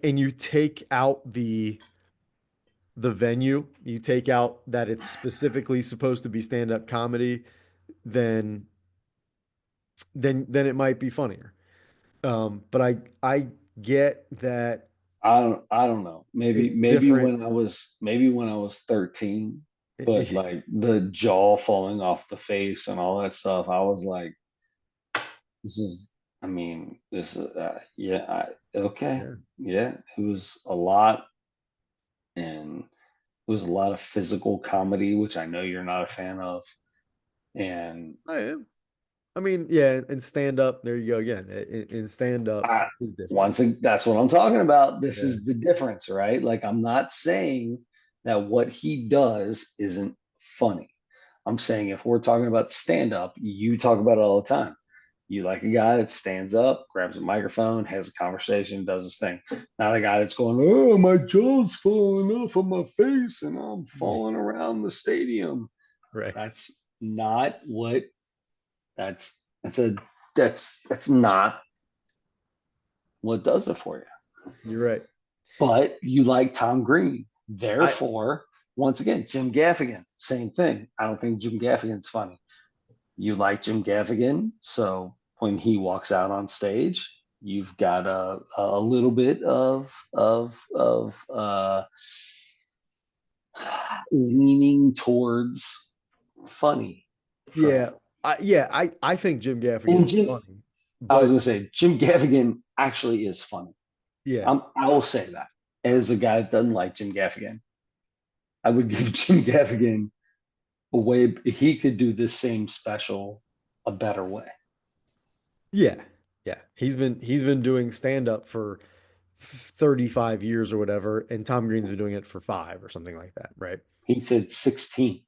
and you take out the venue, you take out that it's specifically supposed to be stand-up comedy, then then it might be funnier. But I get that I don't know. Maybe it's maybe different. when I was 13, but like the jaw falling off the face and all that stuff, I was like, this is, I mean, this is, yeah, okay, Yeah, yeah. It was a lot, and it was a lot of physical comedy, which I know you're not a fan of, and I am. I mean, yeah, and stand up, there you go again. In stand up I is different. once again, that's what I'm talking about. This Yeah. is the difference, right? Like, I'm not saying that what he does isn't funny. I'm saying if we're talking about stand up, you talk about it all the time. You like a guy that stands up, grabs a microphone, has a conversation, does his thing. Not a guy that's going, oh, my jaw's falling off of my face and I'm falling around the stadium. Right. That's not what that's not what does it for you. You're right. But you like Tom Green. I Therefore, once again, Jim Gaffigan, same thing. I don't think Jim Gaffigan's funny. You like Jim Gaffigan, so when he walks out on stage, you've got a little bit of leaning towards funny from him. yeah, I think Jim And Gaffigan's Jim, funny, I was but gonna say Jim Gaffigan actually is funny. yeah. I will say that as a guy that doesn't like Jim Gaffigan, I would give Jim Gaffigan a way he could do this same special a better way. Yeah. Yeah. He's been doing stand up for 35 years or whatever, and Tom Green's been doing it for 5 or something like that, right? He said 16.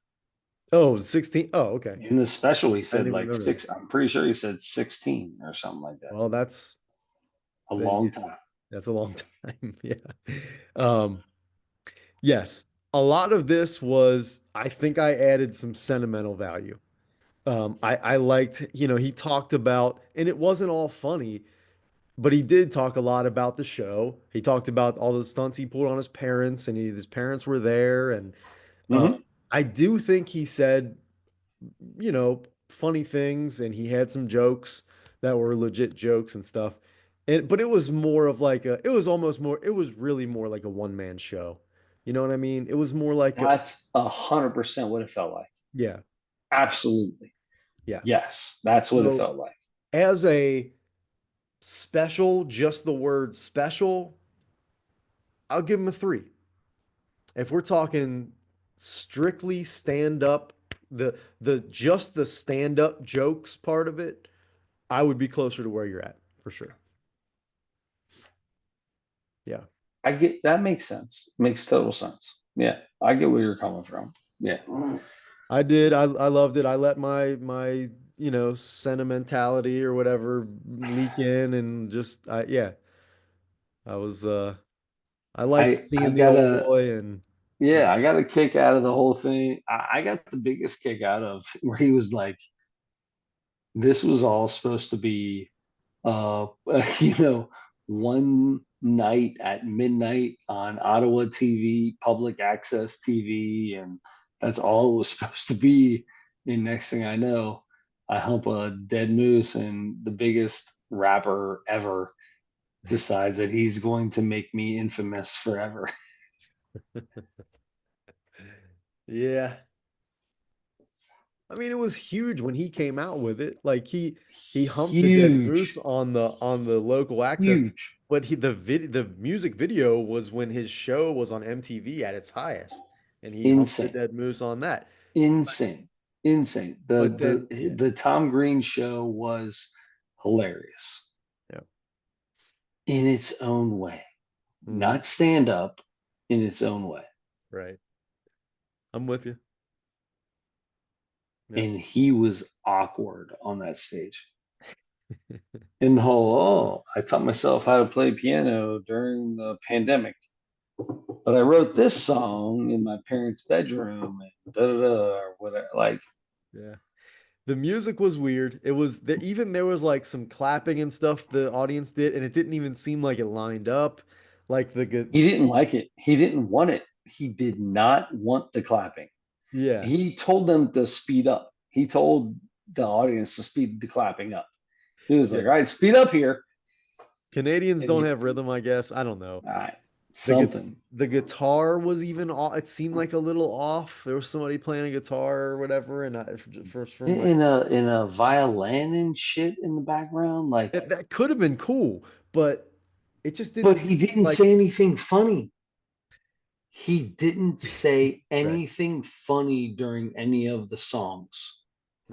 Oh, 16. Oh, okay. In the special, he I didn't said even like remember that. six. I'm pretty sure he said 16 or something like that. Well, that's A then yeah, long time. that's a long time. Yeah. Um, yes. A lot of this was, I think I added some sentimental value. I liked, he talked about, and it wasn't all funny, but he did talk a lot about the show. He talked about all the stunts he pulled on his parents, and his parents were there. And uh, Mm-hmm. I do think he said, funny things, and he had some jokes that were legit jokes and stuff. But it was more of like it was almost more, it was really more like a one-man show. You know what I mean? It was more like a, That's 100% what it felt like. yeah, Absolutely. yeah. Yes, that's what it So felt like. as a special, just the word special, I'll give him a 3. If we're talking strictly stand up, the just the stand up jokes part of it, I would be closer to where you're at for sure. Yeah. I get that makes sense. Makes total sense. Yeah, I get where you're coming from. Yeah. I did. I loved it. I let my sentimentality or whatever leak in, and just yeah. I was I liked I seeing the got old a boy, and yeah. yeah, I got a kick out of the whole thing. I got the biggest kick out of where he was like, this was all supposed to be uh you know one night at midnight on Ottawa TV, public access TV, and that's all it was supposed to be. And next thing I know, I hump a dead moose, and the biggest rapper ever decides that he's going to make me infamous forever. Yeah. I mean, it was huge when he came out with it. Like he humped the dead moose Huge, on the local access, huge, but the music video was when his show was on MTV at its highest, and he humped the insane, dead moose on that. insane, insane. But The then, the yeah, the Tom Green show was hilarious yeah, in its own way, hmm, not stand up, in its own way. right. I'm with you. Yeah. And he was awkward on that stage. In the whole, oh, I taught myself how to play piano during the pandemic, but I wrote this song in my parents' bedroom and da da da or whatever. Like, Yeah. The music was weird. It was there, even there was like some clapping and stuff the audience did, and it didn't even seem like it lined up. Like the good, He didn't like it. He didn't want it. He did not want the clapping. yeah, He told them to speed up. He told the audience to speed the clapping up. He was like, yeah. "All right, speed up here." Canadians And don't he, have rhythm, I guess. I don't know. all right, The gu- something the guitar was even off. It seemed like a little off. There was somebody playing a guitar or whatever, and from my in a violin and shit in the background, like. that could have been cool, but it just didn't But seem he didn't like say anything funny. He didn't say right. anything funny during any of the songs.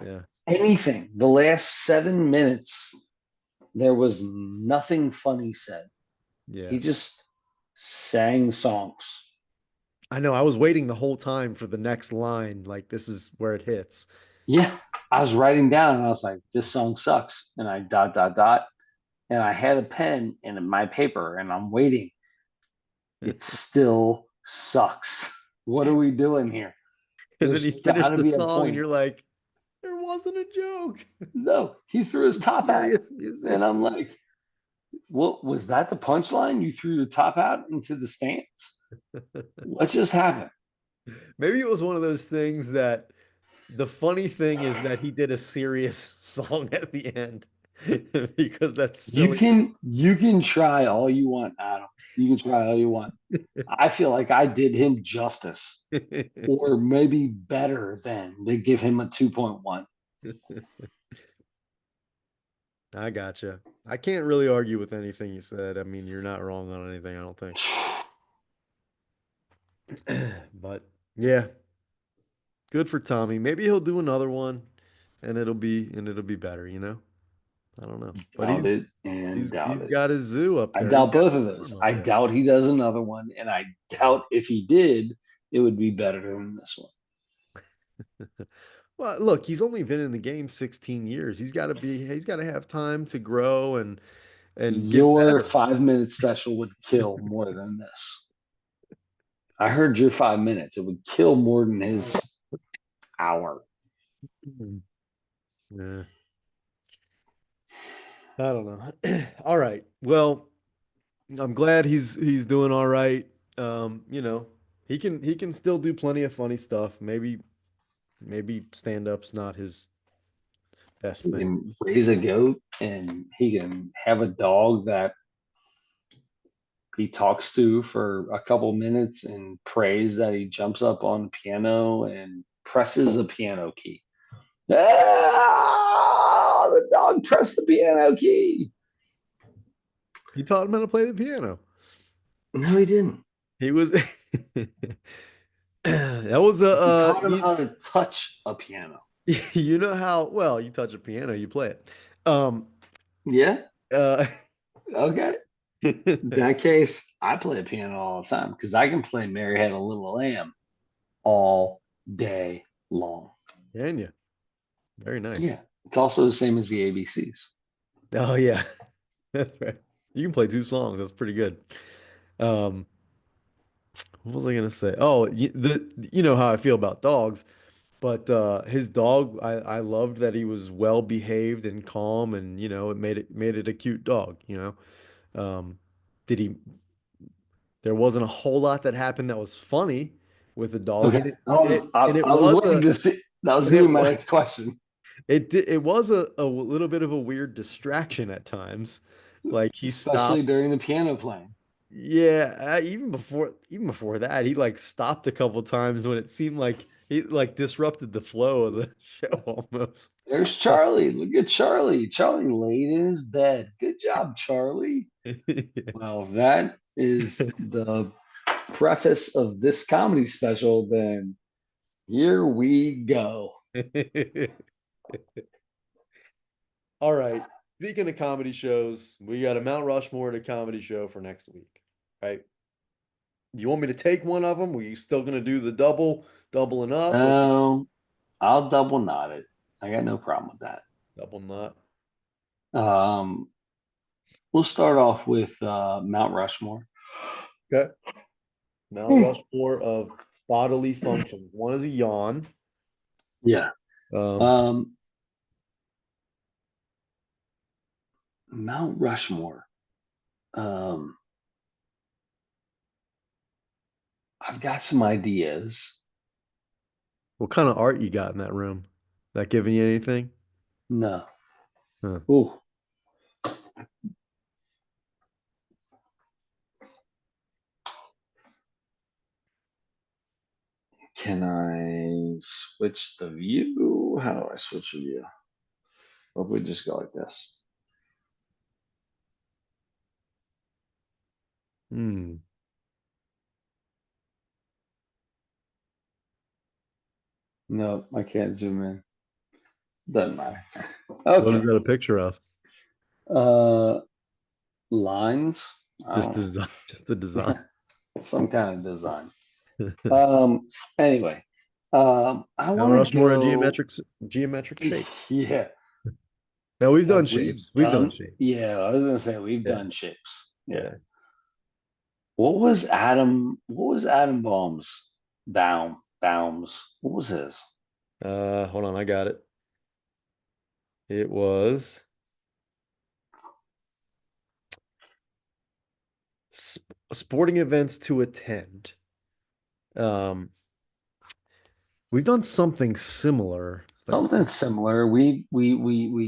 Yeah, Anything. The last 7 minutes, there was nothing funny said. yeah. He just sang songs. I know. I was waiting the whole time for the next line. Like this is where it hits. Yeah. I was writing down and I was like, this song sucks. And I dot, dot, dot. And I had a pen and my paper and I'm waiting. It still sucks. What are we doing here? And then he There's got finished to the be a song, and point. you're like, there wasn't a joke. No, he threw his It's top hat. serious And music. I'm like, what was that the punchline? You threw your top out into the stands? What just happened? Maybe it was one of those things that the funny thing is that he did a serious song at the end because that's silly. You can try all you want, Adam. You can try all you want. I feel like I did him justice, or maybe better than they give him a 2.1. I gotcha. I can't really argue with anything you said. I mean, you're not wrong on anything, I don't think. But yeah, good for Tommy. Maybe he'll do another one and it'll be better, you know? I don't know. But Doubt it and he's doubt it. got his zoo up I there. He's doubt got both of his those. farm up I there. doubt he does another one, and I Yeah. doubt if he did, it would be better than this one. Well, look, he's only been in the game 16 years. He's got to have time to grow and get Your better. 5 minute special would kill more than this. I heard your 5 minutes. It would kill more than his hour. Mhm. Yeah. I don't know. All right. Well, I'm glad he's doing all right. You know, he can still do plenty of funny stuff. Maybe stand-up's not his best He thing. can raise a goat and he can have a dog that he talks to for a couple minutes and prays that he jumps up on the piano and presses a piano key. Ah, the dog pressed the piano key. He taught him how to play the piano. No, he didn't. He was that was a He taught him how to touch a piano. you know how well you touch a piano, you play it. Um Yeah. uh Okay. In that case, I play piano all the time because I can play Mary Had a Little Lamb all day long. Can you? Very Yeah. nice. It's also the same as the ABCs. Oh yeah. That's right. You can play two songs. That's pretty good. Um, what was I gonna say? Oh, you know how I feel about dogs, but his dog, I loved that he was well behaved and calm, and it made it a cute dog. Did he? There wasn't a whole lot that happened that was funny with the dog, Okay. and it I was was waiting to see that was and gonna it be my was next question. it was a little bit of a weird distraction at times. Like he Especially stopped. during the piano playing. Yeah, even before that, he like stopped a couple times when it seemed like he like disrupted the flow of the show almost. There's Charlie. Look at Charlie. Charlie laid in his bed. Good job, Charlie. Well, that is the preface of this comedy special. Then here we go. All right. Speaking of comedy shows, we got a Mount Rushmore and a comedy show for next week, right? Do you want me to take one of them? Were you still gonna do the doubling up, or No, I'll double knot it. I got no problem with that. double not? Um, we'll start off with Mount Rushmore. Okay. Mount Rushmore of bodily functions. One is a yawn. Yeah. Um, Um, Mount Rushmore. Um, I've got some ideas. What kind of art you got in that room? That giving you anything? No. Huh. Ooh, can I switch the view? How do I switch the view? Or if we just go like this? Hmm. No, I can't zoom in. Doesn't matter. What is Okay. that a picture of? Uh, lines. I Just don't design, just the design. know. Some kind of design. Anyway, I Mount want to Rushmore in go. geometric shape. Yeah. No, we've done Have we shapes. We've done done? shapes. Yeah, I was gonna say we've Yeah, done shapes. Yeah. yeah. What was Adam Baum's? What was his? Hold on, I got it. It was sporting events to attend. Um, we've done something similar, but Something similar. We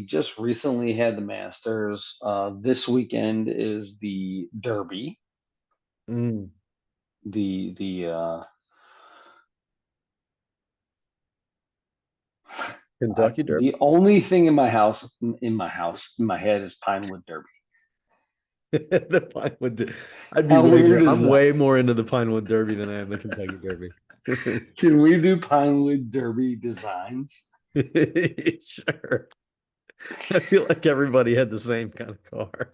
just recently had the Masters. This weekend is the Derby. mm, The Kentucky Derby. the only thing in my head is Pinewood Derby. The Pinewood. I'd be How way weird more. is I'm that? way more into the Pinewood Derby than I am the Kentucky Derby. Can we do Pinewood Derby designs? Sure. I feel like everybody had the same kind of car.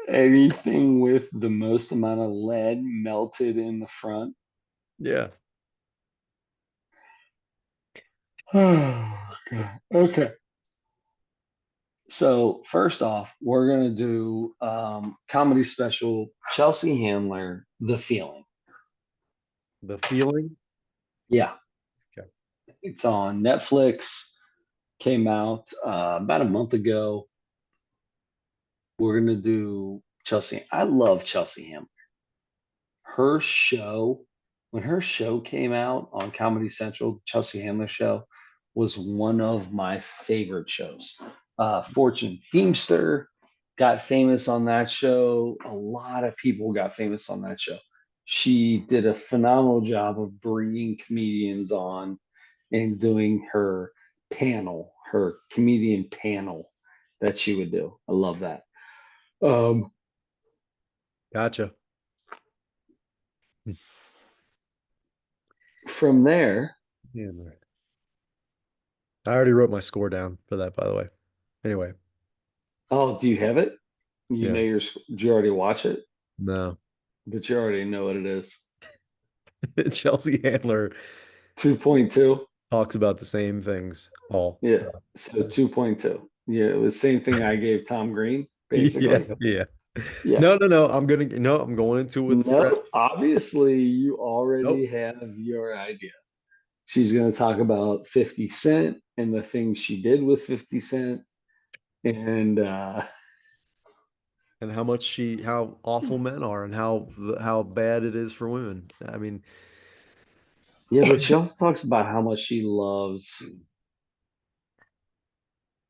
Anything with the most amount of lead melted in the front. Yeah. Oh, God. Okay. So first off, we're gonna do comedy special Chelsea Handler, The Feeling. The feeling. Yeah, Okay. it's on Netflix. Came out about a month ago. We're gonna do Chelsea. I love Chelsea Handler. Her show, when her show came out on Comedy Central, the Chelsea Handler show was one of my favorite shows. Fortune Feimster got famous on that show. A lot of people got famous on that show. She did a phenomenal job of bringing comedians on and doing her comedian panel that she would do. I love that. Um, Gotcha. from there, Yeah, right. I already wrote my score down for that, by the way. Anyway, oh, do you have it? You know yeah. did you already watch it? No. But you already know what it is. Chelsea Handler 2.2. talks about the same things all Yeah. the So time. 2.2. Yeah, it was the same thing I gave Tom Green, Yeah, basically. yeah. Yeah. No, no, no. I'm going into it with fresh. No, obviously you already Nope. have your idea. She's going to talk about 50 Cent and the things she did with 50 Cent. And And how awful men are, and how bad it is for women. I mean, yeah, but she also talks about how much she loves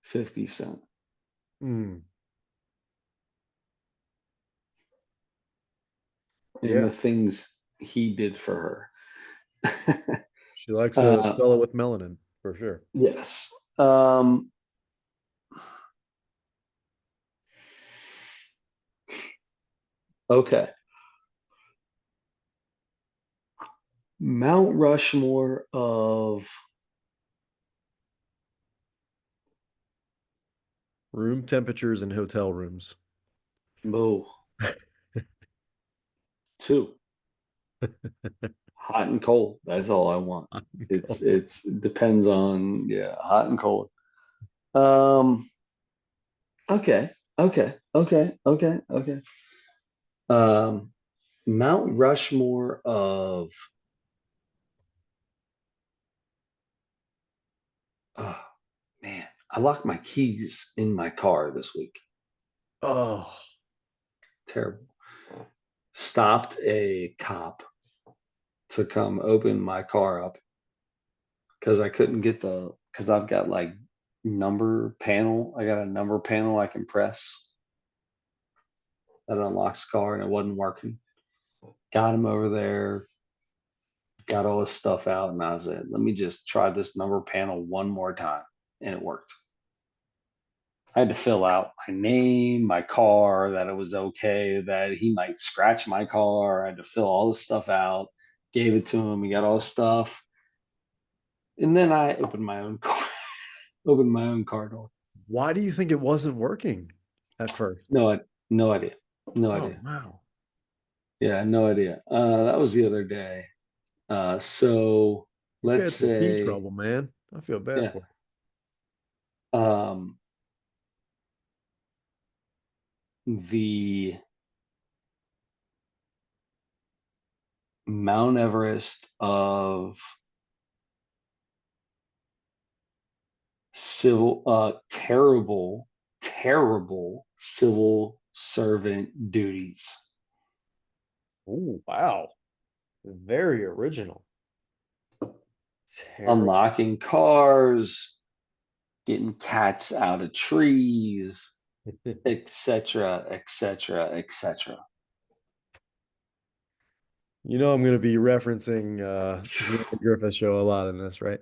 50 Cent mm, and the yeah, things he did for her. she likes a uh, fellow with melanin for sure. yes. Um, okay. Mount Rushmore of Room temperatures in hotel rooms. Mo two, hot and cold. That's all I want. It depends on yeah, hot and cold. Um, okay, okay. Um, Mount Rushmore of oh man, I locked my keys in my car this week. Oh, Terrible. Stopped a cop to come open my car up because I couldn't get because I've got like number panel. I got a number panel I can press that unlocks the car and it wasn't working. Got him over there, got all his stuff out, and I said, let me just try this number panel one more time. And it worked. I had to fill out my name, my car, that it was okay, that he might scratch my car. I had to fill all this stuff out, gave it to him. He got all his stuff. And then I opened my own car, opened my own car door. Why do you think it wasn't working at first? No, no idea. No Oh, idea. wow. Yeah, no idea. That was the other day. So You let's had some knee say, trouble, man. I feel bad yeah, for um, the Mount Everest of terrible, terrible civil servant duties. you. Oh, wow. Very original. Terrible. Unlocking cars, getting cats out of trees, etc., etc., etc. You know I'm going to be referencing the Andy Griffith Show a lot in this, right?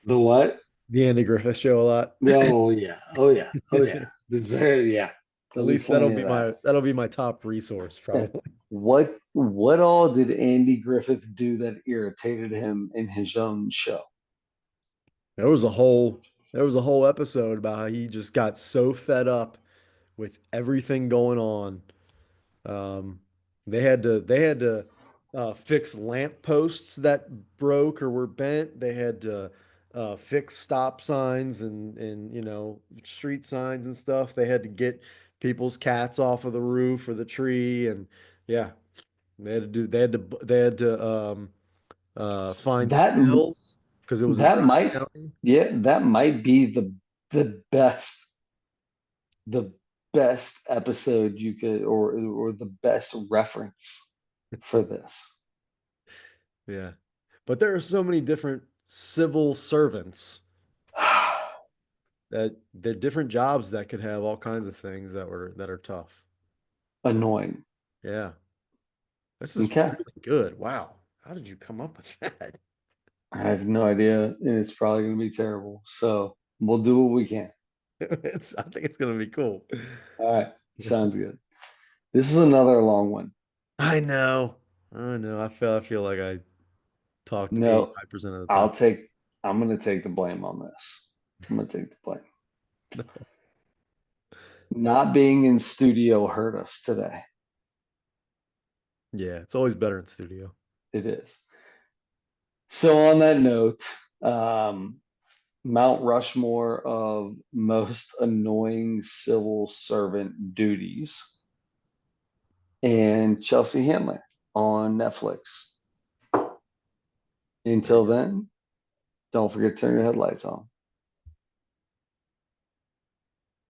The what? The Andy Griffith Show a lot. Oh yeah, oh yeah, oh yeah. Yeah, At there'll be least plenty of that. that'll be my top resource Yeah. probably. What all did Andy Griffith do that irritated him in his own show? There was a whole there was a whole episode about how he just got so fed up with everything going on. Um, they had to fix lamp posts that broke or were bent. They had to fix stop signs and street signs and stuff. They had to get people's cats off of the roof or the tree, and yeah, they had to find That stills because it was a that dry might county. yeah, that might be the best the best episode you could or the best reference for this. Yeah, but there are so many different civil servants that they're different jobs that could have all kinds of things that are tough. Annoying. Yeah. This is Okay. really good. Wow. How did you come up with that? I have no idea, and it's probably going to be terrible. So we'll do what we can. I think it's gonna be cool. All right. Sounds good. This is another long one. I know. I know. I feel like I talked No, 85% of the I'll time. take, I'm going to take the blame on this. I'm going to take the blame. Not being in studio hurt us today. Yeah, it's always better in studio. It is. So, on that note, um, Mount Rushmore of most annoying civil servant duties and Chelsea Handler on Netflix. There you Until go. then, don't forget to turn your headlights on.